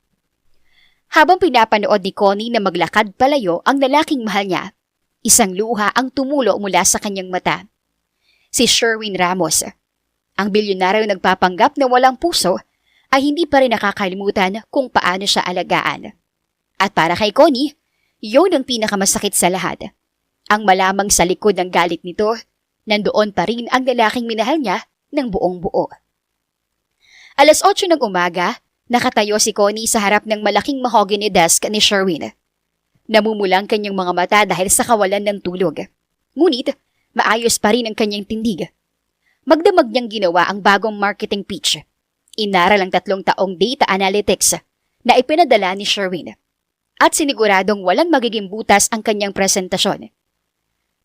Habang pinapanood ni Connie na maglakad palayo ang lalaking mahal niya, isang luha ang tumulo mula sa kanyang mata. Si Sherwin Ramos. Ang bilyonaryo nagpapanggap na walang puso ay hindi pa rin nakakalimutan kung paano siya alagaan. At para kay Connie, yun ang pinakamasakit sa lahat. Ang malamang sa likod ng galit nito, nandoon pa rin ang lalaking minahal niya ng buong buo. 8:00 ng umaga, nakatayo si Connie sa harap ng malaking mahogany desk ni Sherwin. Namumulang kanyang mga mata dahil sa kawalan ng tulog. Ngunit, maayos pa rin ang kanyang tindig. Magdamag niyang ginawa ang bagong marketing pitch. Inaral ang 3 taong data analytics na ipinadala ni Sherwin. At siniguradong walang magiging butas ang kanyang presentasyon.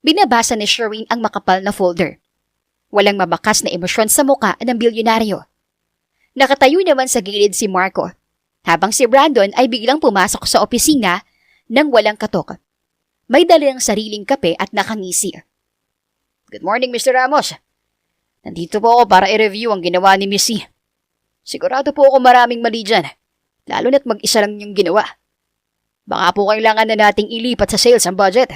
Binabasa ni Sherwin ang makapal na folder. Walang mabakas na emosyon sa muka ng bilyonaryo. Nakatayo naman sa gilid si Marco, habang si Brandon ay biglang pumasok sa opisina nang walang katok. May dalang sariling kape at nakangisi. Good morning, Mr. Ramos. Nandito po ako para i-review ang ginawa ni Missy. Sigurado po ako maraming mali dyan, lalo na't mag-isa lang yung ginawa. Baka po kailangan na nating ilipat sa sales ang budget.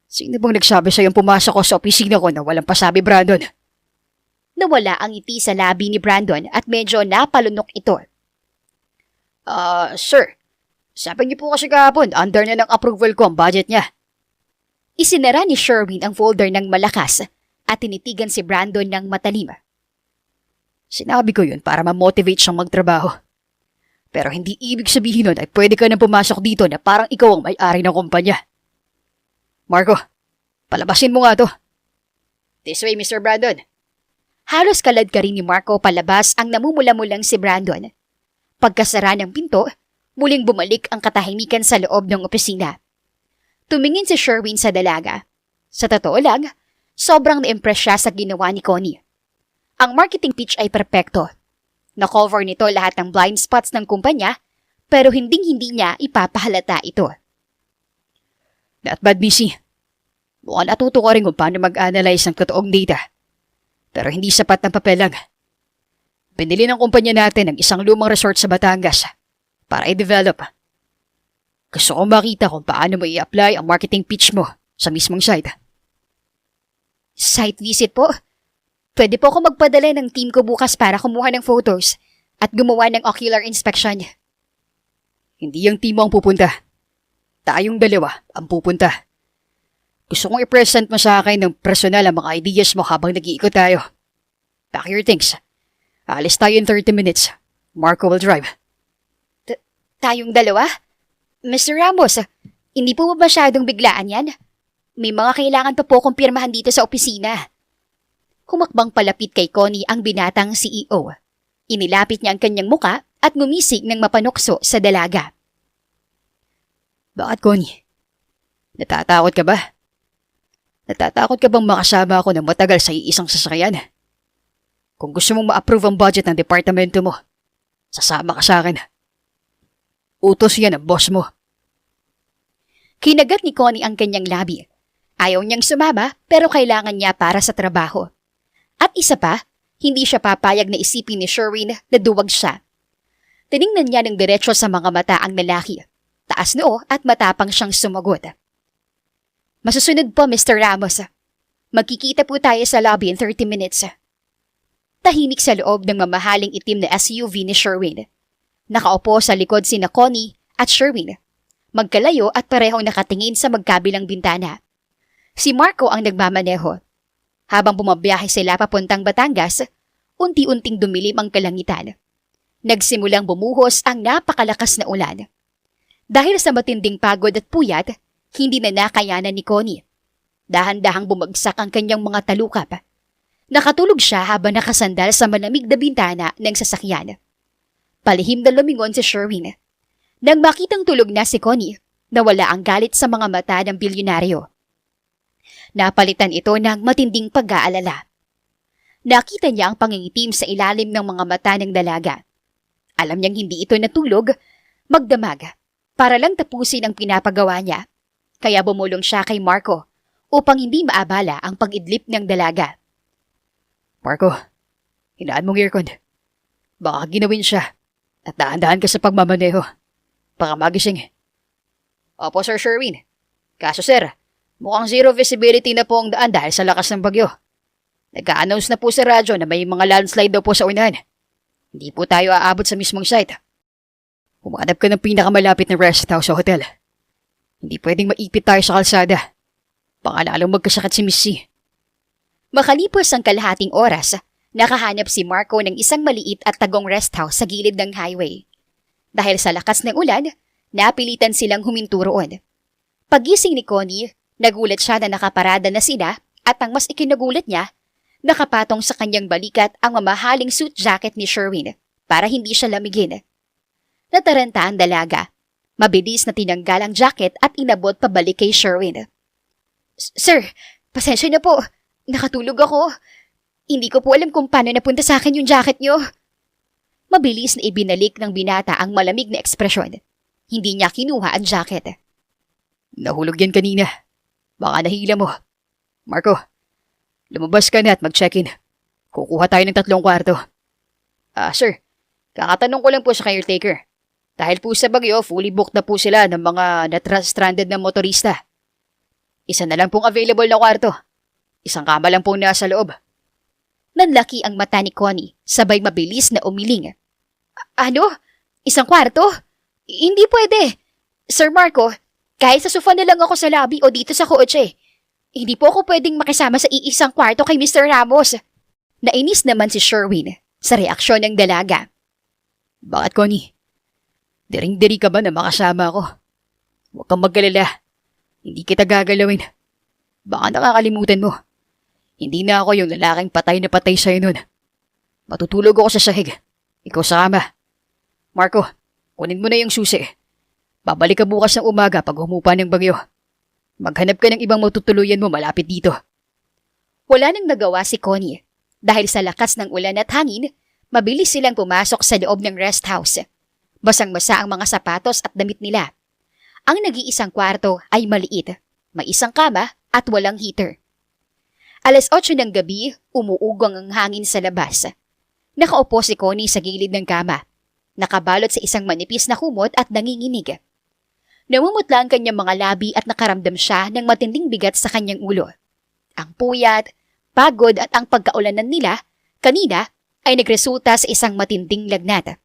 Sino bang nagsabi sa'yong pumasok ko sa opisina ko na walang pasabi, Brandon? Nawala ang ngiti sa labi ni Brandon at medyo napalunok ito. Sir, sabi niyo po kasi kahapon, under na ng approval ko ang budget niya. Isinara ni Sherwin ang folder ng malakas at tinitigan si Brandon ng matalim. Sinabi ko yun para ma-motivate siyang magtrabaho. Pero hindi ibig sabihin nun ay pwede ka nang pumasok dito na parang ikaw ang may-ari ng kumpanya. Marco, palabasin mo nga to. This way, Mr. Brandon. Halos kalad ka rin ni Marco palabas ang namumula-mulang si Brandon. Pagkasara ng pinto, muling bumalik ang katahimikan sa loob ng opisina. Tumingin si Sherwin sa dalaga. Sa totoo lang, sobrang na-impress siya sa ginawa ni Connie. Ang marketing pitch ay perpekto. Na-cover nito lahat ng blind spots ng kumpanya, pero hinding-hindi niya ipapahalata ito. Not bad, Missy. Mukhang natuto ka rin kung paano mag-analyze ng totoong data. Pero hindi sapat ng papel lang. Pinili ng kumpanya natin ang isang lumang resort sa Batangas para i-develop. Gusto kong makita kung paano mo i-apply ang marketing pitch mo sa mismong site. Site visit po? Pwede po ako magpadala ng team ko bukas para kumuha ng photos at gumawa ng ocular inspection. Hindi yung team mo ang pupunta. Tayong dalawa ang pupunta. Gusto kong i-present mo sa akin ng personal ang mga ideas mo habang nag-iikot tayo. Pack your things. Alis tayo in 30 minutes. Marco will drive. Tayong dalawa? Mr. Ramos, hindi po ba masyadong biglaan yan? May mga kailangan pa po kong pirmahan dito sa opisina. Humakbang palapit kay Connie ang binatang CEO. Inilapit niya ang kanyang muka at ngumisig ng mapanukso sa dalaga. Bakit, Connie? Natatakot ka ba? Natatakot ka bang makasama ako ng matagal sa iisang sasakyan? Kung gusto mong ma-approve ang budget ng departamento mo, sasama ka sa akin. Utos yan ang boss mo. Kinagat ni Connie ang kanyang labi. Ayaw niyang sumama pero kailangan niya para sa trabaho. At isa pa, hindi siya papayag na isipin ni Sherwin na duwag siya. Tiningnan niya ng diretso sa mga mata ang lalaki. Taas noo at matapang siyang sumagot. Masusunod po, Mr. Ramos. Magkikita po tayo sa lobby in 30 minutes. Tahimik sa loob ng mamahaling itim na SUV ni Sherwin. Nakaupo sa likod sina Connie at Sherwin. Magkalayo at parehong nakatingin sa magkabilang bintana. Si Marco ang nagmamaneho. Habang bumabiyahe sila papuntang Batangas, unti-unting dumilim ang kalangitan. Nagsimulang bumuhos ang napakalakas na ulan. Dahil sa matinding pagod at puyat, hindi na nakayanan ni Connie. Dahan-dahang bumagsak ang kanyang mga talukap. Nakatulog siya habang nakasandal sa malamig na bintana ng sasakyan. Palihim na lumingon si Sherwin. Nang makitang tulog na si Connie, nawala ang galit sa mga mata ng bilyonaryo. Napalitan ito ng matinding pag-aalala. Nakita niya ang pangingitim sa ilalim ng mga mata ng dalaga. Alam niyang hindi ito natulog, magdamag, para lang tapusin ang pinapagawa niya. Kaya bumulong siya kay Marco upang hindi maabala ang pag-idlip ng dalaga. Marco, hinaan mong aircon. Baka ginawin siya at dahan-dahan ka sa pagmamaneho. Baka magising. Opo, Sir Sherwin. Kaso sir, mukhang zero visibility na po ang daan dahil sa lakas ng bagyo. Nag-a-announce na po sa radyo na may mga landslide daw po sa unahan. Hindi po tayo aabot sa mismong site. Humanap ka ng pinakamalapit na rest house sa hotel. Hindi pwedeng maipit tayo sa kalsada. Baka lalong magkasakit si Miss C. Makalipas ang kalahating oras, nakahanap si Marco ng isang maliit at tagong rest house sa gilid ng highway. Dahil sa lakas ng ulan, napilitan silang huminto roon. Pagising ni Connie, nagulat siya na nakaparada na sila at ang mas ikinagulat niya, nakapatong sa kanyang balikat ang mamahaling suit jacket ni Sherwin para hindi siya lamigin. Nataranta ang dalaga. Mabilis na tinanggal ang jacket at inabot pabalik kay Sherwin. Sir, pasensya na po. Nakatulog ako. Hindi ko po alam kung paano napunta sa akin yung jacket niyo. Mabilis na ibinalik ng binata ang malamig na ekspresyon. Hindi niya kinuha ang jacket. Nahulog yan kanina. Baka nahila mo. Marco, lumabas ka na at mag-check-in. Kukuha tayo ng 3 kwarto. Sir, kakatanong ko lang po sa caretaker. Dahil po sa bagyo, fully booked na po sila ng mga stranded na motorista. Isa na lang pong available na kwarto. Isang kama lang pong nasa loob. Nanlaki ang mata ni Connie, sabay mabilis na umiling. Ano? Isang kwarto? Hindi pwede. Sir Marco, kahit sa sofa na lang ako sa lobby o dito sa kotse. Hindi po ako pwedeng makisama sa iisang kwarto kay Mr. Ramos. Nainis naman si Sherwin sa reaksyon ng dalaga. Bakit, Connie? Diring-diri ka ba na makasama ako? Huwag kang magkalala. Hindi kita gagalawin. Baka nakakalimutan mo. Hindi na ako yung lalaking patay na patay sa'yo nun. Matutulog ako sa sahig. Ikaw sa kama. Marco, kunin mo na yung susi. Babalik ka bukas ng umaga pag humupa ng bagyo. Maghanap ka ng ibang matutuluyan mo malapit dito. Wala nang nagawa si Connie. Dahil sa lakas ng ulan at hangin, mabilis silang pumasok sa loob ng rest house. Basang-basa ang mga sapatos at damit nila. Ang nag-iisang kwarto ay maliit, may isang kama at walang heater. 8:00 ng gabi, umuugong ang hangin sa labas. Nakaupo si Connie sa gilid ng kama. Nakabalot sa isang manipis na kumot at nanginginig. Namumutla ang kanyang mga labi at nakaramdam siya ng matinding bigat sa kanyang ulo. Ang puyat, pagod at ang pagkaulanan nila kanina ay nagresulta sa isang matinding lagnat.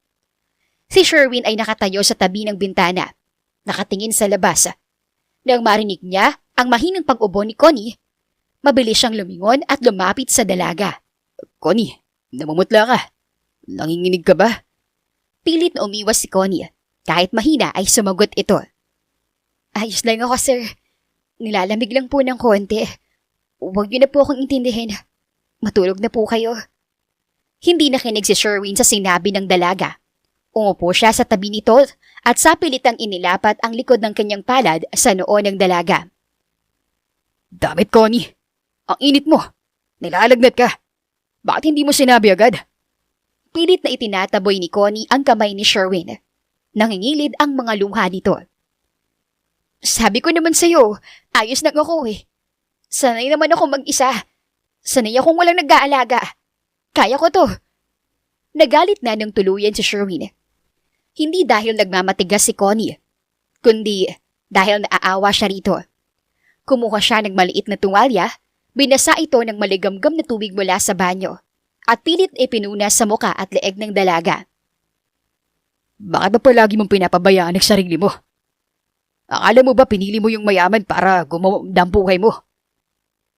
Si Sherwin ay nakatayo sa tabi ng bintana, nakatingin sa labas. Nang marinig niya ang mahinang pag-ubo ni Connie, mabilis siyang lumingon at lumapit sa dalaga. Connie, namumutla ka. Nanginginig ka ba? Pilit na umiwas si Connie. Kahit mahina ay sumagot ito. Ayos lang ako, sir. Nilalamig lang po ng konti. Huwag niyo na po akong intindihin. Matulog na po kayo. Hindi nakinig si Sherwin sa sinabi ng dalaga. Umupo siya sa tabi nito at sa pilitang inilapat ang likod ng kanyang palad sa noo ng dalaga. Damit, Connie. Ang init mo. Nilalagnat ka. Bakit hindi mo sinabi agad? Pilit na itinataboy ni Connie ang kamay ni Sherwin. Nangingilid ang mga luha nito. Sabi ko naman sa'yo, ayos na ako eh. Sanay naman ako mag-isa. Sanay akong walang nag-aalaga. Kaya ko to. Nagalit na ng tuluyan si Sherwin. Hindi dahil nagmamatigas si Connie, kundi dahil naaawa siya rito. Kumuha siya ng maliit na tuwalya, binasa ito ng maligamgam na tubig mula sa banyo, at pilit ipinuna sa muka at leeg ng dalaga. Bakit ba palagi mong pinapabayaan ang sarili mo? Akala mo ba pinili mo yung mayaman para gumanda ang buhay mo?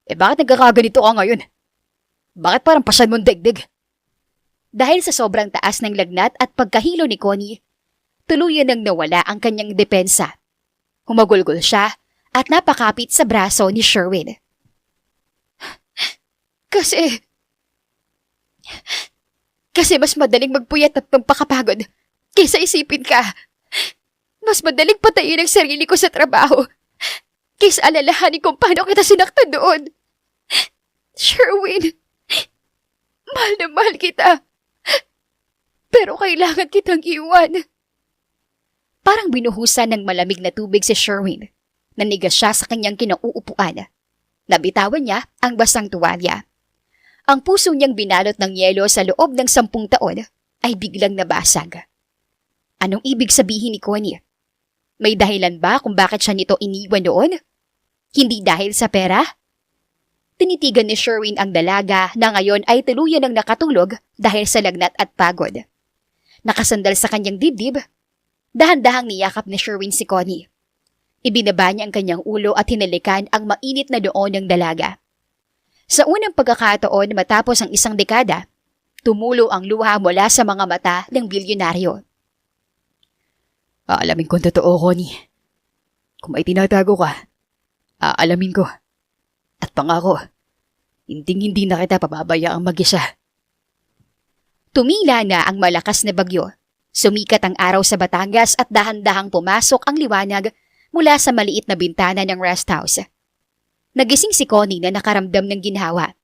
Bakit nagkakaganito ka ngayon? Bakit parang pasan mong degdeg? Dahil sa sobrang taas ng lagnat at pagkahilo ni Connie, tuluyan nang nawala ang kanyang depensa. Humagulgol siya at napakapit sa braso ni Sherwin. Kasi mas madaling magpuyat at magpakapagod kaysa isipin ka. Mas madaling patayin ang sarili ko sa trabaho kaysa alalahanin kung paano kita sinaktan doon. Sherwin, mahal na mahal kita. Pero kailangan kitang iwan. Parang binuhusan ng malamig na tubig si Sherwin. Nanigas siya sa kanyang kinauupuan. Nabitawan niya ang basang tuwalya. Ang puso niyang binalot ng yelo sa loob ng 10 taon ay biglang nabasag. Anong ibig sabihin ni Connie? May dahilan ba kung bakit siya nito iniwan noon? Hindi dahil sa pera? Tinitigan ni Sherwin ang dalaga na ngayon ay tuluyan ng nakatulog dahil sa lagnat at pagod. Nakasandal sa kanyang dibdib, dahan-dahang niyakap ni Sherwin si Connie. Ibinaba niya ang kanyang ulo at hinalikan ang mainit na noo ng dalaga. Sa unang pagkakataon matapos ang 1 dekada, tumulo ang luha mula sa mga mata ng bilyonaryo. Aalamin ko ang totoo, Connie. Kung may tinatago ka, aalamin ko. At pangako, hindi na kita pababayaang mag-isa. Tumila na ang malakas na bagyo. Sumikat ang araw sa Batangas at dahan-dahang pumasok ang liwanag mula sa maliit na bintana ng rest house. Nagising si Connie na nakaramdam ng ginhawa.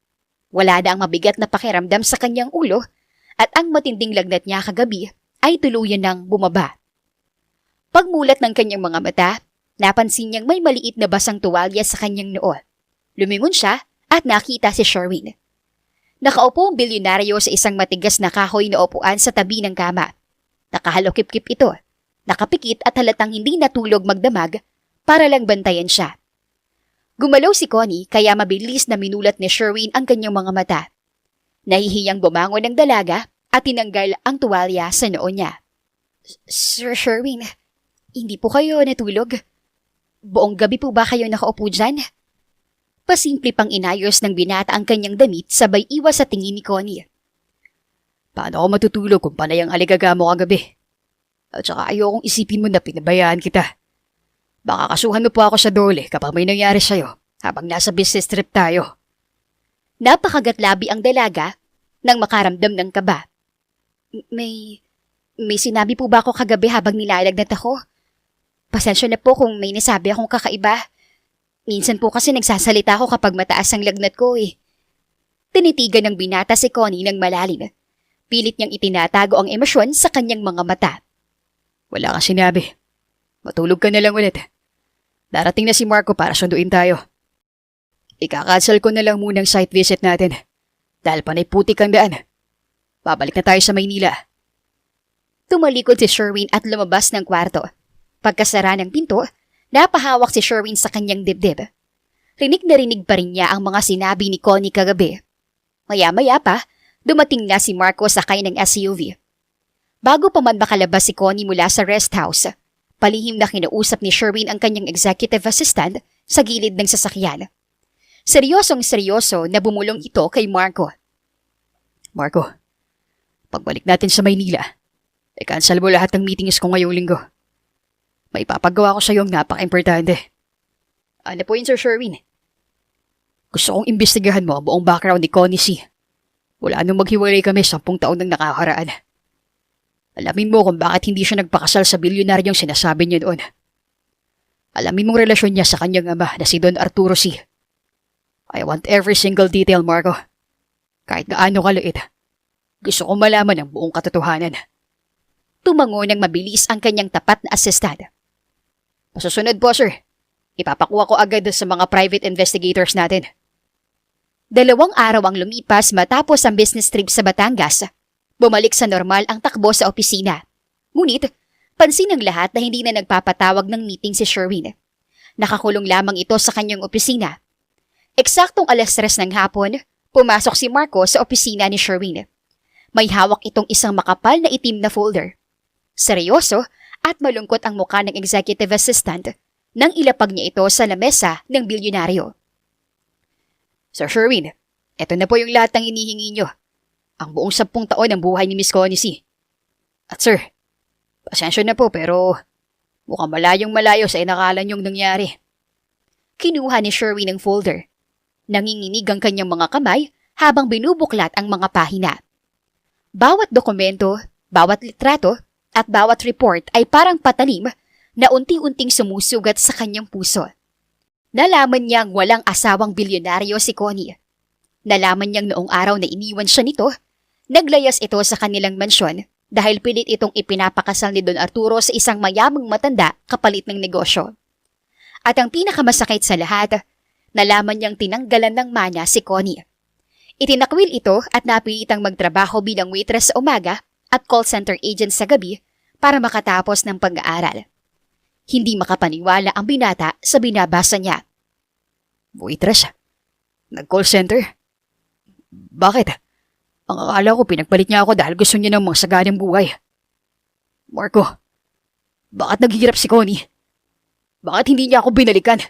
Wala na ang mabigat na pakiramdam sa kanyang ulo at ang matinding lagnat niya kagabi ay tuluyan ng bumaba. Pagmulat ng kanyang mga mata, napansin niyang may maliit na basang tuwalya sa kanyang noo. Lumingon siya at nakita si Sherwin. Nakaupo ang bilyonaryo sa isang matigas na kahoy na upuan sa tabi ng kama. Nakahalokip-kip ito, nakapikit at halatang hindi natulog magdamag para lang bantayan siya. Gumalaw si Connie kaya mabilis na minulat ni Sherwin ang kanyang mga mata. Nahihiyang bumangon ng dalaga at tinanggal ang tuwalya sa noo niya. Sir Sherwin, hindi po kayo natulog? Buong gabi po ba kayo nakaupo dyan? Pasimple pang inayos ng binata ang kanyang damit sabay iwas sa tingin ni Connie. Paano ako matutulog kung panay ang aligaga mo kagabi? At saka ayokong isipin mo na pinabayaan kita. Baka kasuhan mo po ako sa dole kapag may nangyari sa'yo habang nasa business trip tayo. Napakagatlabi ang dalaga nang makaramdam ng kaba. May sinabi po ba ako kagabi habang nilalagnat ako? Pasensya na po kung may nasabi akong kakaiba. Minsan po kasi nagsasalita ako kapag mataas ang lagnat ko eh. Tinitigan ng binata si Connie ng malalim. Pilit niyang itinatago ang emosyon sa kanyang mga mata. Wala kang sinabi. Matulog ka na lang ulit. Darating na si Marco para sunduin tayo. Ikakancel ko na lang munang site visit natin. Dahil panay putik ang daan. Babalik na tayo sa Maynila. Tumalikod si Sherwin at lumabas ng kwarto. Pagkasara ng pinto, napahawak si Sherwin sa kanyang dibdib. Rinig na rinig pa rin niya ang mga sinabi ni Connie kagabi. Maya-maya pa, dumating na si Marco sakay ng SUV. Bago pa man makalabas si Connie mula sa rest house, palihim na kinausap ni Sherwin ang kanyang executive assistant sa gilid ng sasakyan. Seryosong-seryoso na bumulong ito kay Marco. Marco, pagbalik natin sa Maynila, i-cancel mo lahat ng meetings ko ngayong linggo. May papagawa ko sa iyong napaka-importante. Ano po yun, Sir Sherwin? Gusto kong imbestigahan mo ang buong background ni Connie C. Wala nung maghiwalay kami 10 taon nang nakakaraan. Alamin mo kung bakit hindi siya nagpakasal sa bilyonaryong sinasabi niya doon. Alamin mong relasyon niya sa kanyang ama na si Don Arturo C. I want every single detail, Marco. Kahit gaano kaliit. Gusto kong malaman ang buong katotohanan. Tumango ng mabilis ang kanyang tapat na assistant. Masusunod po, sir. Ipapakuha ko agad sa mga private investigators natin. 2 araw ang lumipas matapos ang business trip sa Batangas. Bumalik sa normal ang takbo sa opisina. Ngunit, pansin ng lahat na hindi na nagpapatawag ng meeting si Sherwin. Nakakulong lamang ito sa kanyang opisina. Eksaktong 3:00 ng hapon, pumasok si Marco sa opisina ni Sherwin. May hawak itong isang makapal na itim na folder. Seryoso at malungkot ang mukha ng executive assistant nang ilapag niya ito sa lamesa ng bilyonaryo. Sir Sherwin, eto na po yung lahat ng inihingi niyo. Ang buong 10 taon ng buhay ni Miss Connie C. At sir, pasensya na po pero mukhang malayong malayo sa inakala niyong nangyari. Kinuha ni Sherwin ang folder. Nanginginig ang kanyang mga kamay habang binubuklat ang mga pahina. Bawat dokumento, bawat litrato, at bawat report ay parang patalim na unti-unting sumusugat sa kanyang puso. Nalaman niyang walang asawang bilyonaryo si Connie. Nalaman niyang noong araw na iniwan siya nito, naglayas ito sa kanilang mansyon dahil pilit itong ipinapakasal ni Don Arturo sa isang mayamang matanda kapalit ng negosyo. At ang pinakamasakit sa lahat, nalaman niyang tinanggalan ng mana si Connie. Itinakwil ito at napilitang magtrabaho bilang waitress sa umaga at call center agent sa gabi para makatapos ng pag-aaral. Hindi makapaniwala ang binata sa binabasa niya. Waitress? Nag-call center? Bakit? Ang akala ko pinagpalit niya ako dahil gusto niya ng mga saganang buhay. Marco, bakit naghihirap si Connie? Bakit hindi niya ako binalikan?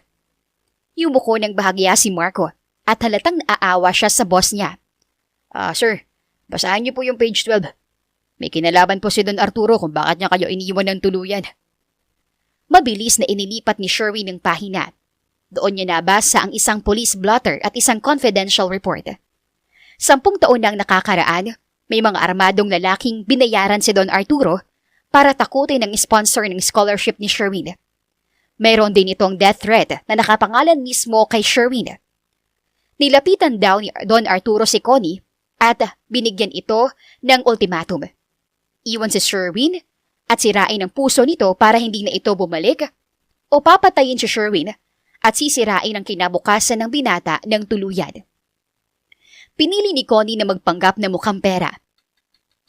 Yumuko ng bahagya si Marco at halatang naaawa siya sa boss niya. Sir, basahin niyo po yung page 12. May kinalaban po si Don Arturo kung bakit niya kayo iniwan ng tuluyan. Mabilis na inilipat ni Sherwin ng pahina. Doon niya nabasa ang isang police blotter at isang confidential report. 10 taon nang nakakaraan, may mga armadong lalaking binayaran si Don Arturo para takutin ang sponsor ng scholarship ni Sherwin. Mayroon din itong death threat na nakapangalan mismo kay Sherwin. Nilapitan daw ni Don Arturo si Connie at binigyan ito ng ultimatum. Iwan si Sherwin at sirain ang puso nito para hindi na ito bumalik o papatayin si Sherwin at sisirain ang kinabukasan ng binata ng tuluyan. Pinili ni Connie na magpanggap na mukhang pera.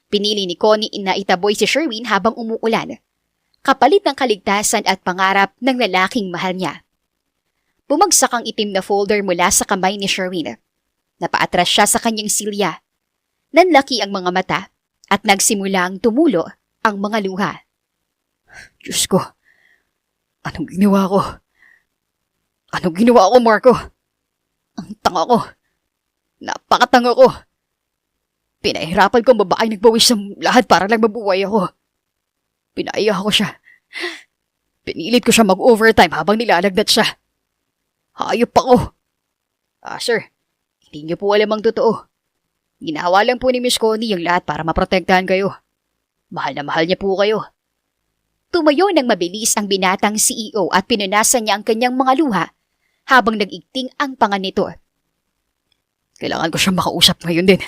Pinili ni Connie na itaboy si Sherwin habang umuulan, kapalit ng kaligtasan at pangarap ng lalaking mahal niya. Bumagsak ang itim na folder mula sa kamay ni Sherwin. Napaatras siya sa kanyang silya. Nanlaki ang mga mata at nagsimulang tumulo ang mga luha. Diyos ko, anong ginawa ko? Anong ginawa ko, Marco? Ang tanga ko. Napakatanga ko. Pinahirapan ko ang babaeng nagbawis ng lahat para lang mabuhay ako. Pinaiya ko siya. Pinilit ko siya mag-overtime habang nilalagnat siya. Hayop ako. Sir, Hindi niyo po alam ang totoo. Ginawa lang po ni Miss Connie yung lahat para maprotektahan kayo. Mahal na mahal niya po kayo. Tumayo ng mabilis ang binatang CEO at pinunasan niya ang kanyang mga luha habang nag-igting ang panga nito. Kailangan ko siyang makausap ngayon din.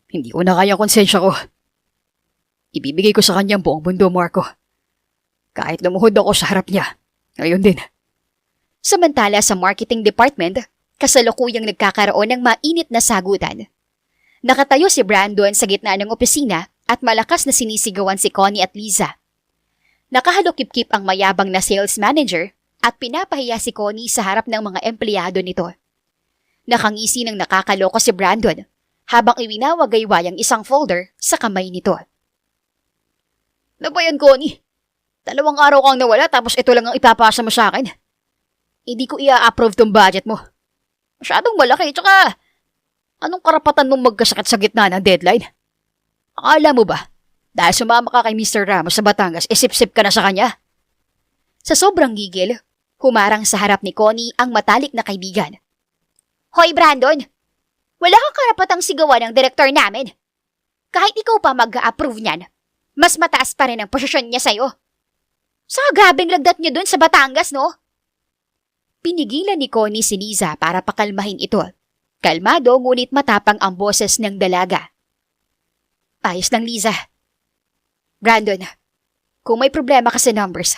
Hindi ko na kaya ang konsensya ko. Ibibigay ko sa kanya ang buong mundo, Marco. Kahit lumuhod ako sa harap niya, ngayon din. Samantala sa marketing department, kasalukuyang nagkakaroon ng mainit na sagutan. Nakatayo si Brandon sa gitna ng opisina at malakas na sinisigawan si Connie at Liza. Nakahalokip-kip ang mayabang na sales manager at pinapahiya si Connie sa harap ng mga empleyado nito. Nakangisi ng nakakaloko si Brandon habang iwinawagayway ang isang folder sa kamay nito. Ano ba yan, Connie? 2 araw kang nawala tapos ito lang ang ipapasa mo sa akin. Hindi ko i-approve tong budget mo. Masyadong malaki, tsaka anong karapatan mong magkasakit sa gitna ng deadline? Akala mo ba? Dahil sumama ka kay Mr. Ramos sa Batangas, isip-sip ka na sa kanya? Sa sobrang gigil, humarang sa harap ni Connie ang matalik na kaibigan. Hoy Brandon, wala kang karapatang sigawan ng direktor namin. Kahit ikaw pa mag-a-approve niyan, mas mataas pa rin ang posisyon niya sa'yo. Sa grabeng lagdat niyo dun sa Batangas, no? Pinigilan ni Connie si Liza para pakalmahin ito. Kalmado ngunit matapang ang boses ng dalaga. Ayos lang, Liza. Brandon, kung may problema ka sa numbers,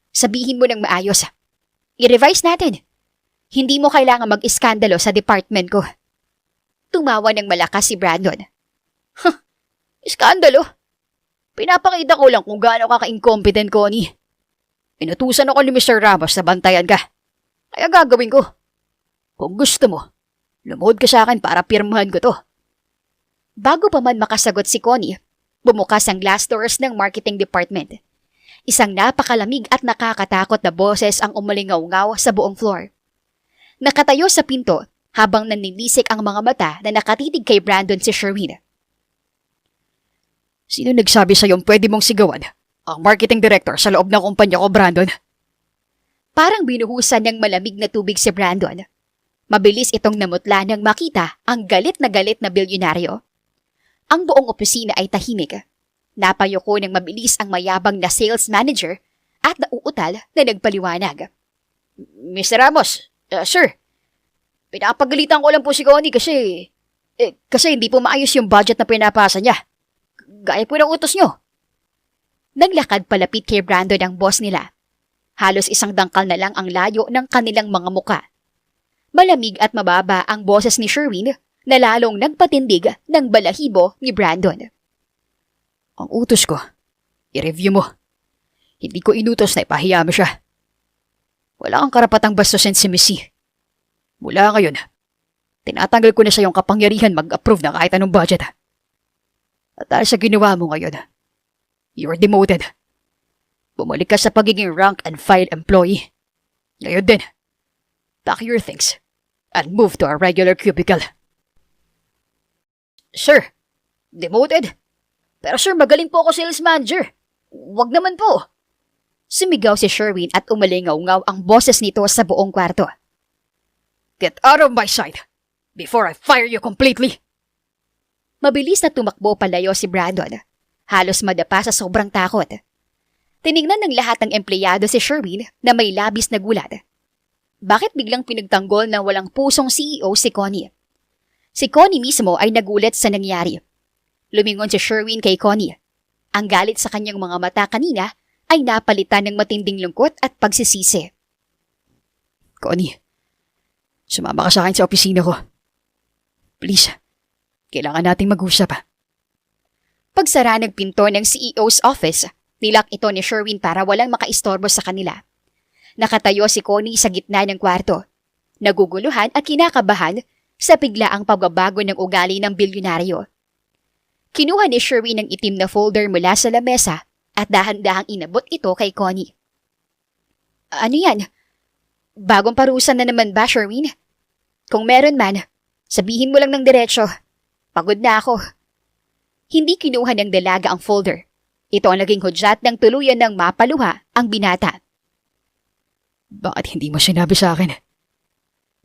sabihin mo ng maayos. I-revise natin. Hindi mo kailangan mag-iskandalo sa department ko. Tumawa ng malakas si Brandon. Iskandalo? Pinapakita ko lang kung gaano ka ka-incompetent, Connie. Inutusan ako ni Mr. Ramos na bantayan ka. Kaya gagawin ko. Kung gusto mo, lumuhod ka sa akin para pirmahan ko to. Bago pa man makasagot si Connie, bumukas ang glass doors ng marketing department. Isang napakalamig at nakakatakot na boses ang umalingaw-ngaw sa buong floor. Nakatayo sa pinto habang nanilisik ang mga mata na nakatitig kay Brandon si Sherwin. Sino nagsabi sa'yo pwede mong sigawan? Ang marketing director sa loob ng kumpanya ko, Brandon. Parang binuhusan ng malamig na tubig si Brandon. Mabilis itong namutla nang makita ang galit na bilyonaryo. Ang buong opisina ay tahimik. Napayuko ng mabilis ang mayabang na sales manager at nauutal na nagpaliwanag. Mr. Ramos, sir, pinapagalitan ko lang po si Connie kasi hindi po maayos yung budget na pinapasa niya. Gaya po ng utos niyo. Naglakad palapit kay Brandon ang boss nila. Halos isang dangkal na lang ang layo ng kanilang mga muka. Malamig at mababa ang boses ni Sherwin na lalong nagpatindig ng balahibo ni Brandon. Ang utos ko, i-review mo. Hindi ko inutos na ipahiya mo siya. Wala kang karapatang bastusin si Missy. Mula ngayon, tinatanggal ko na sa iyong kapangyarihan mag-approve ng kahit anong budget. At dahil sa ginawa mo ngayon, you're demoted. Bumalik ka sa pagiging rank and file employee. Ngayon din, pack your things and move to a regular cubicle. Sir, demoted? Pero sir, magaling po ako sales manager. Wag naman po. Sumigaw si Sherwin at umalingaw-ngaw ang boses nito sa buong kwarto. Get out of my sight before I fire you completely. Mabilis na tumakbo palayo si Brandon. Halos madapa sa sobrang takot. Tinignan ng lahat ng empleyado si Sherwin na may labis na gulat. Bakit biglang pinagtanggol ng walang pusong CEO si Connie? Si Connie mismo ay nagulat sa nangyari. Lumingon si Sherwin kay Connie. Ang galit sa kanyang mga mata kanina ay napalitan ng matinding lungkot at pagsisisi. Connie, sumama ka sa akin sa opisina ko. Please, kailangan nating mag-usap. Pagsara ng pinto ng CEO's office, nilak ito ni Sherwin para walang makaistorbo sa kanila. Nakatayo si Connie sa gitna ng kwarto. Naguguluhan at kinakabahan sa biglaang pagbabago ng ugali ng bilyonaryo. Kinuha ni Sherwin ng itim na folder mula sa lamesa at dahan-dahang inabot ito kay Connie. Ano yan? Bagong parusa na naman ba, Sherwin? Kung meron man, sabihin mo lang ng diretsyo. Pagod na ako. Hindi kinuha ng dalaga ang folder. Ito ang naging hudyat ng tuluyan ng mapaluha ang binata. Bakit hindi mo sinabi sa akin?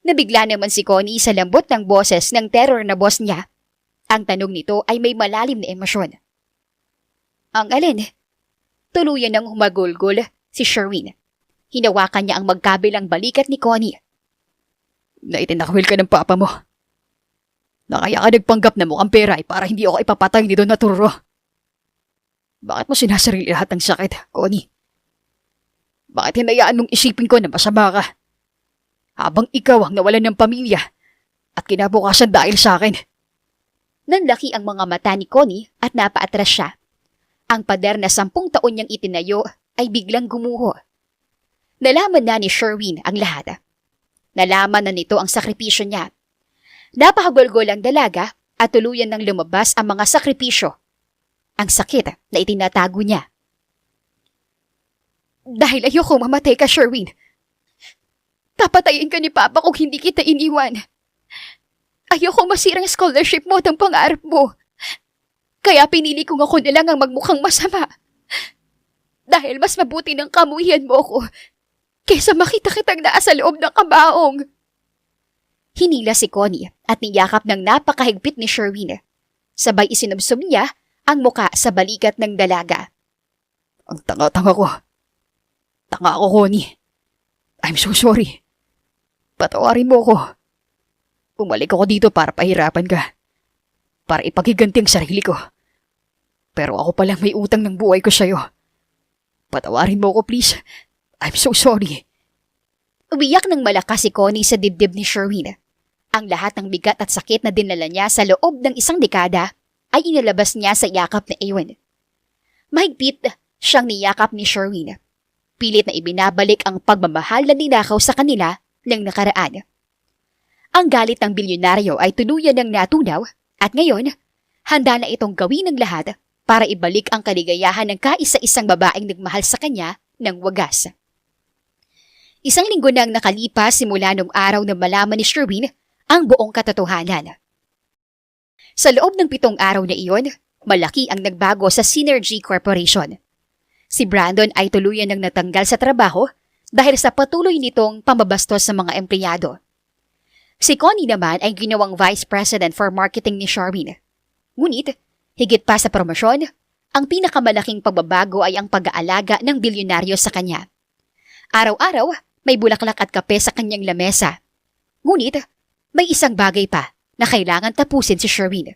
Nabigla naman si Connie sa lambot ng boses ng terror na boss niya. Ang tanong nito ay may malalim na emosyon. Ang alin? Tuluyan ng humagulgol si Sherwin. Hinawakan niya ang magkabilang balikat ni Connie. Naitinakwil ka ng papa mo. Na kaya ka nagpanggap na mukhang pera ay para hindi ako ipapatay ni Don Arturo. Bakit mo sinasarili lahat ng sakit, Connie? Bakit hinayaan mong isipin ko na masama ka? Habang ikaw ang nawalan ng pamilya at kinabukasan dahil sa akin. Nanlaki ang mga mata ni Connie at napaatras siya. Ang pader na 10 taon niyang itinayo ay biglang gumuho. Nalaman na ni Sherwin ang lahat. Nalaman na nito ang sakripisyo niya. Napahagulgol ang dalaga at tuluyan nang lumabas ang mga sakripisyo. Ang sakit na itinatago niya. Dahil ayoko mamatay ka, Sherwin. Papatayin ka ni Papa kung hindi kita iniwan. Ayoko masirang scholarship mo at ang pangarap mo. Kaya pinili kong ako na lang ang magmukhang masama. Dahil mas mabuti ng kamuhian mo ko kaysa makita kitang nasa loob ng kabaong. Hinila si Connie at niyakap ng napakahigpit ni Sherwin. Sabay isinubsob niya ang muka sa balikat ng dalaga. Ang tanga-tanga ko. Tanga ako, Connie. I'm so sorry. Patawarin mo ko. Bumalik ako dito para pahirapan ka. Para ipagiganti ang sarili ko. Pero ako palang may utang ng buhay ko sa'yo. Patawarin mo ko, please. I'm so sorry. Umiyak ng malakas si Connie sa dibdib ni Sherwin. Ang lahat ng bigat at sakit na dinala niya sa loob ng 1 dekada ay inilabas niya sa yakap ni Ewan. Mahigpit siyang niyakap ni Sherwin. Pilit na ibinabalik ang pagmamahal na ninakaw sa kanila ng nakaraan. Ang galit ng bilyonaryo ay tuluyan ng natunaw at ngayon, handa na itong gawin ng lahat para ibalik ang kaligayahan ng kaisa-isang babaeng nagmahal sa kanya ng wagas. 1 linggo nang nakalipas simula nung araw na malaman ni Sherwin ang buong katotohanan. Sa loob ng 7 araw na iyon, malaki ang nagbago sa Synergy Corporation. Si Brandon ay tuluyan ng natanggal sa trabaho dahil sa patuloy nitong pambabastos sa mga empleyado. Si Connie naman ay ginawang Vice President for Marketing ni Sherwin. Ngunit, higit pa sa promosyon, ang pinakamalaking pagbabago ay ang pag-aalaga ng bilyonaryo sa kanya. Araw-araw, may bulaklak at kape sa kanyang lamesa. Ngunit, may isang bagay pa na kailangan tapusin si Sherwin.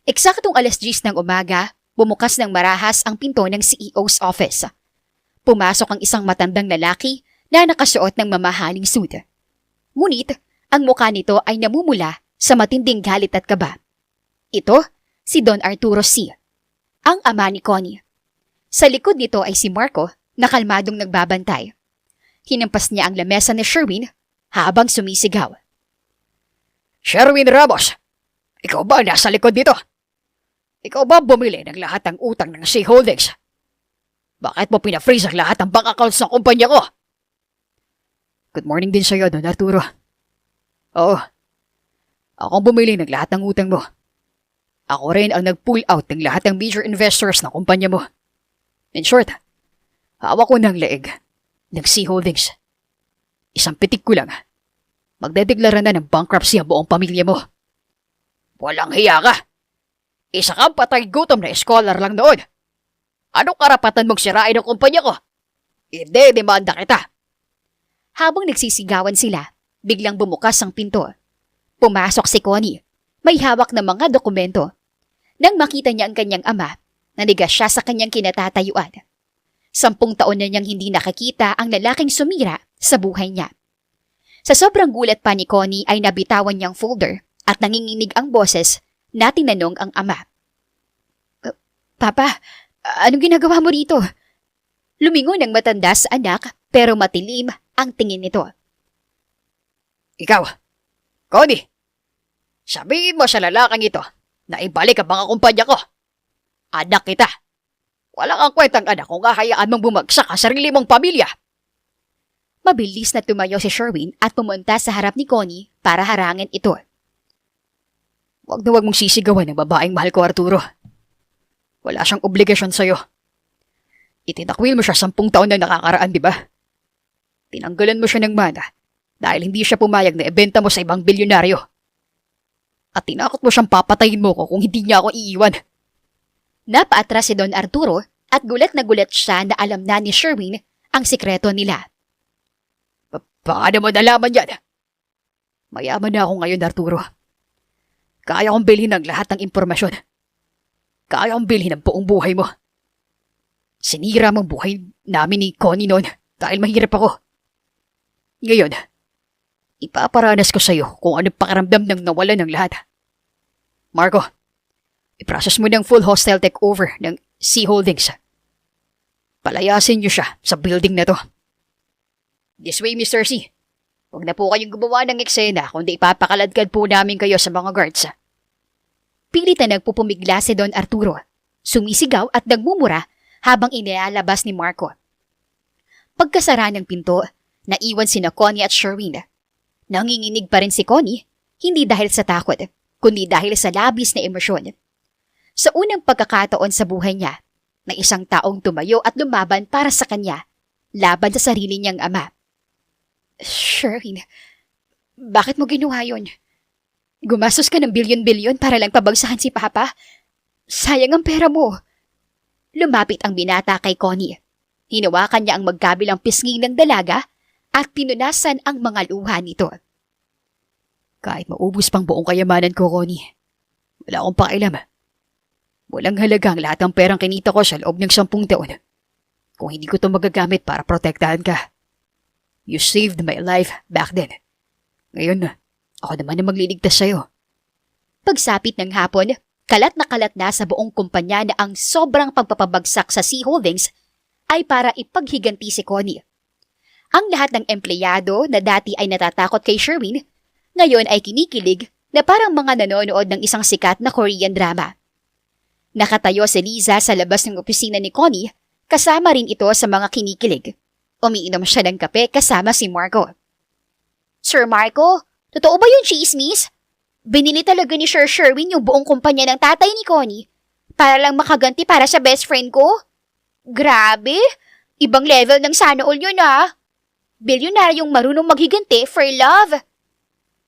Eksaktong 10:00 ng umaga, bumukas ng marahas ang pinto ng CEO's office. Pumasok ang isang matandang lalaki na nakasuot ng mamahaling suit. Ngunit, ang mukha nito ay namumula sa matinding galit at kaba. Ito, si Don Arturo C., ang ama ni Connie. Sa likod nito ay si Marco na kalmadong nagbabantay. Hinampas niya ang lamesa ni Sherwin habang sumisigaw. Sherwin Ramos, ikaw ba nasa likod dito? Ikaw ba bumili ng lahat ng utang ng Sea Holdings? Bakit mo pina-freeze ang lahat ng bank accounts ng kumpanya ko? Good morning din sa'yo, Don Arturo. Oo, akong bumili ng lahat ng utang mo. Ako rin ang nag-pull out ng lahat ng major investors ng kumpanya mo. In short, hawak ko ng leeg ng Sea Holdings. Isang pitik ko lang. Magdedeklara na ng bankruptcy ang buong pamilya mo. Walang hiya ka. Isa kang patay gutom na scholar lang noon. Anong karapatan mong sirain ang kumpanya ko? Hindi, demanda kita. Habang nagsisigawan sila, biglang bumukas ang pinto. Pumasok si Connie. May hawak na mga dokumento. Nang makita niya ang kanyang ama, nanigas siya sa kanyang kinatatayuan. 10 taon na niyang hindi nakakita ang lalaking sumira sa buhay niya. Sa sobrang gulat pa ni Connie ay nabitawan niyang folder at nanginginig ang boses na tinanong ang ama. Papa, anong ginagawa mo rito? Lumingon ang matanda sa anak pero matilim ang tingin nito. Ikaw, Connie, sabihin mo sa lalaking ito na ibalik ang mga kumpanya ko. Anak kita. Wala kang kwentang anak kung hahayaan mong bumagsak ang sarili mong pamilya. Mabilis na tumayo si Sherwin at pumunta sa harap ni Connie para harangin ito. Huwag na huwag mong sisigawan ng babaeng mahal ko, Arturo. Wala siyang obligasyon sa'yo. Itinakwil mo siya 10 taon na nakakaraan, di ba? Tinanggalan mo siya ng mana dahil hindi siya pumayag na ibenta mo sa ibang bilyonaryo. At tinakot mo siyang papatayin mo ko kung hindi niya ako iiwan. Napaatras si Don Arturo at gulat na gulat siya na alam na ni Sherwin ang sikreto nila. Paano mo nalaman yan? Mayaman na ako ngayon, Arturo. Kaya kong bilhin ang lahat ng impormasyon. Kaya kong bilhin ang buong buhay mo. Sinira mo ang buhay namin ni Connie noon dahil mahirap ako. Ngayon, ipaparanas ko sa'yo kung anong pakiramdam ng nawalan ng lahat. Marco, i-process mo ng full hostile takeover ng Sea Holdings. Palayasin niyo siya sa building na to. This way, Mr. C. Huwag na po kayong gumawa ng eksena kundi ipapakaladkad po namin kayo sa mga guards. Pilit na nagpupumigla si Don Arturo, sumisigaw at nagmumura habang inilalabas ni Marco. Pagkasara ng pinto, naiwan sina Connie at Sherwin. Nanginginig pa rin si Connie, hindi dahil sa takot, kundi dahil sa labis na emosyon. Sa unang pagkakataon sa buhay niya, na isang taong tumayo at lumaban para sa kanya, laban sa sarili niyang ama. Sherwin, bakit mo ginawa yun? Gumastos ka ng bilyon-bilyon para lang pabagsakan si Papa? Sayang ang pera mo. Lumapit ang binata kay Connie. Hinawakan niya ang magkabilang pisngi ng dalaga at pinunasan ang mga luha nito. Kahit maubos pang buong kayamanan ko, Connie, wala akong pakialam. Walang halaga ang lahat ng perang kinita ko sa loob ng 10 taon. Kung hindi ko ito magagamit para protektahan ka. You saved my life back then. Ngayon, ako naman ang magliligtas sa'yo. Pagsapit ng hapon, kalat na sa buong kumpanya na ang sobrang pagpapabagsak sa Sea Holdings ay para ipaghiganti si Connie. Ang lahat ng empleyado na dati ay natatakot kay Sherwin, ngayon ay kinikilig na parang mga nanonood ng isang sikat na Korean drama. Nakatayo si Liza sa labas ng opisina ni Connie, kasama rin ito sa mga kinikilig. Umiinom siya ng kape kasama si Marco. Sir Marco, totoo ba yung chismis? Binili talaga ni Sir Sherwin yung buong kumpanya ng tatay ni Connie para lang makaganti para sa best friend ko? Grabe! Ibang level ng sana all yun ah! Bilyonaryong marunong maghiganti for love!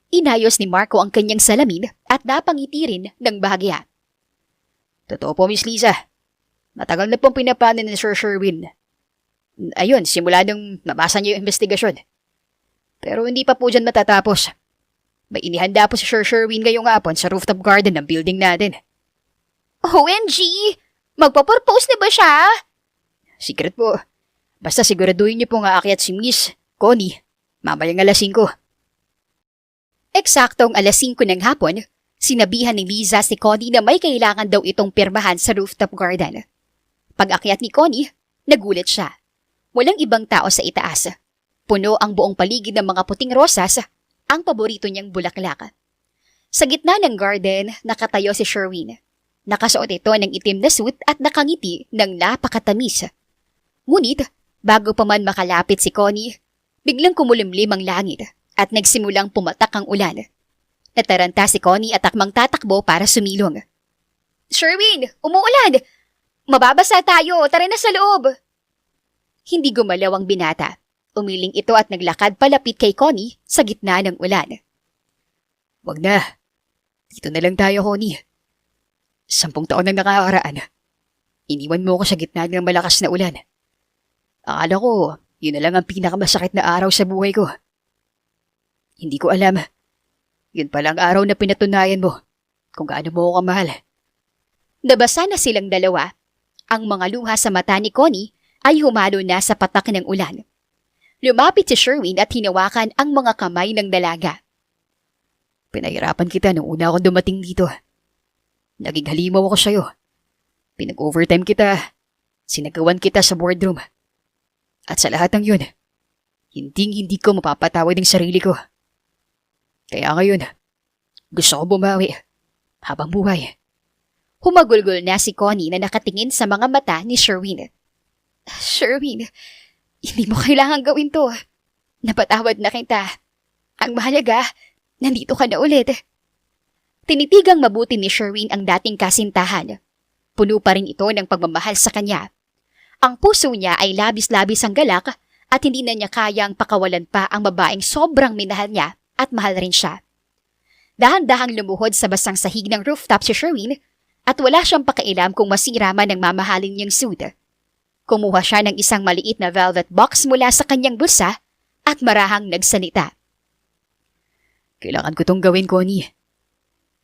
Inayos ni Marco ang kanyang salamin at napangiti rin ng bahagya. Totoo po, Miss Liza. Matagal na pong pinaplano ni Sir Sherwin. Ayun, simula nung nabasa niyo yung investigasyon. Pero hindi pa po dyan matatapos. May inihanda po si Sir Sherwin ngayong hapon sa rooftop garden ng building natin. OMG! Magpapropose na ba siya? Secret po. Basta siguraduhin niyo pong aakyat si Miss Connie mamayang alas 5. Eksaktong alas 5 ng hapon, sinabihan ni Liza si Connie na may kailangan daw itong pirmahan sa rooftop garden. Pag-akyat ni Connie, nagulat siya. Walang ibang tao sa itaas. Puno ang buong paligid ng mga puting rosas, ang paborito niyang bulaklak. Sa gitna ng garden, nakatayo si Sherwin. Nakasuot ito ng itim na suit at nakangiti ng napakatamis. Ngunit, bago pa man makalapit si Connie, biglang kumulimlim ang langit at nagsimulang pumatak ang ulan. Nataranta si Connie at akmang tatakbo para sumilong. Sherwin, umuulan! Mababasa tayo, tara na sa loob! Hindi gumalaw ang binata. Umiling ito at naglakad palapit kay Connie sa gitna ng ulan. Wag na. Dito na lang tayo, Connie. 10 taon nang nakakaraan. Iniwan mo ko sa gitna ng malakas na ulan. Akala ko, yun na lang ang pinakamasakit na araw sa buhay ko. Hindi ko alam. Yun palang araw na pinatunayan mo kung gaano mo ako kamahal. Nabasa na silang dalawa. Ang mga luha sa mata ni Connie ay humalo na sa patak ng ulan. Lumapit si Sherwin at hinawakan ang mga kamay ng dalaga. Pinahirapan kita nung una akong dumating dito. Naging halimaw ako sa'yo. Pinag-overtime kita. Sinagawan kita sa boardroom. At sa lahat ng yun, hindi ko mapapatawad ang sarili ko. Kaya ngayon, gusto ko bumawi habang buhay. Humagulgol na si Connie na nakatingin sa mga mata ni Sherwin. Sherwin, hindi mo kailangan gawin to. Napatawad na kita. Ang mahalaga, nandito ka na ulit. Tinitigang mabuti ni Sherwin ang dating kasintahan. Puno pa rin ito ng pagmamahal sa kanya. Ang puso niya ay labis-labis ang galak at hindi na niya kayang pakawalan pa ang babaeng sobrang minahal niya at mahal rin siya. Dahan-dahang lumuhod sa basang sahig ng rooftop si Sherwin at wala siyang pakialam kung masira man ang mamahalin niyang suit. Kumuha siya ng isang maliit na velvet box mula sa kanyang bulsa at marahang nagsalita. Kailangan ko tong gawin, Connie.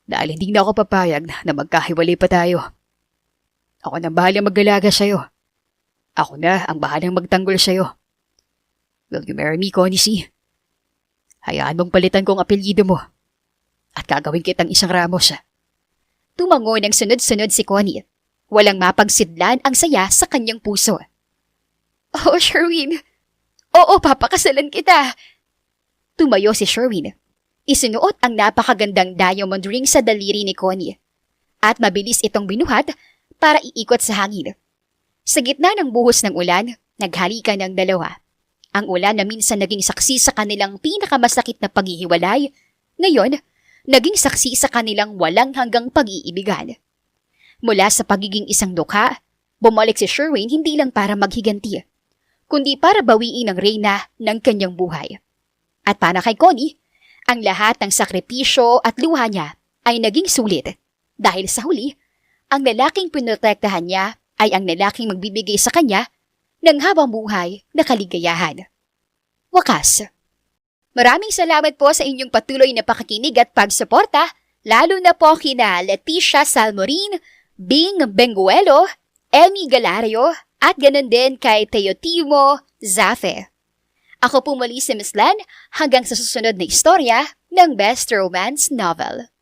Dahil hindi na ako papayag na magkahiwalay pa tayo. Ako na bahalang mag-alaga sa'yo. Ako na ang bahalang magtanggol sa'yo. Will you marry me, Connie C? Hayaan mong palitan kong apelyido mo. At gagawin kitang isang Ramos. Tumango ng sunod-sunod si Connie. Walang mapagsidlan ang saya sa kanyang puso. Oh, Sherwin. Oo, papakasalan kita. Tumayo si Sherwin. Isinuot ang napakagandang diamond ring sa daliri ni Connie. At mabilis itong binuhat para iikot sa hangin. Sa gitna ng buhos ng ulan, naghalikan ang dalawa. Ang ulan na minsan naging saksi sa kanilang pinakamasakit na paghihiwalay, ngayon, naging saksi sa kanilang walang hanggang pag-iibigan. Mula sa pagiging isang dukha, bumalik si Sherwin hindi lang para maghiganti, kundi para bawiin ang reyna ng kanyang buhay. At para kay Connie, ang lahat ng sakripisyo at luha niya ay naging sulit dahil sa huli, ang lalaking pinotektahan niya ay ang lalaking magbibigay sa kanya ng habang buhay na kaligayahan. Wakas. Maraming salamat po sa inyong patuloy na pakikinig at pagsuporta, lalo na po kina Leticia Salmorin, Bing Benguelo, Emmy Galario, at ganun din kay Teotimo Zafe. Ako po muli si Miss Len hanggang sa susunod na istorya ng Best Romance Novel.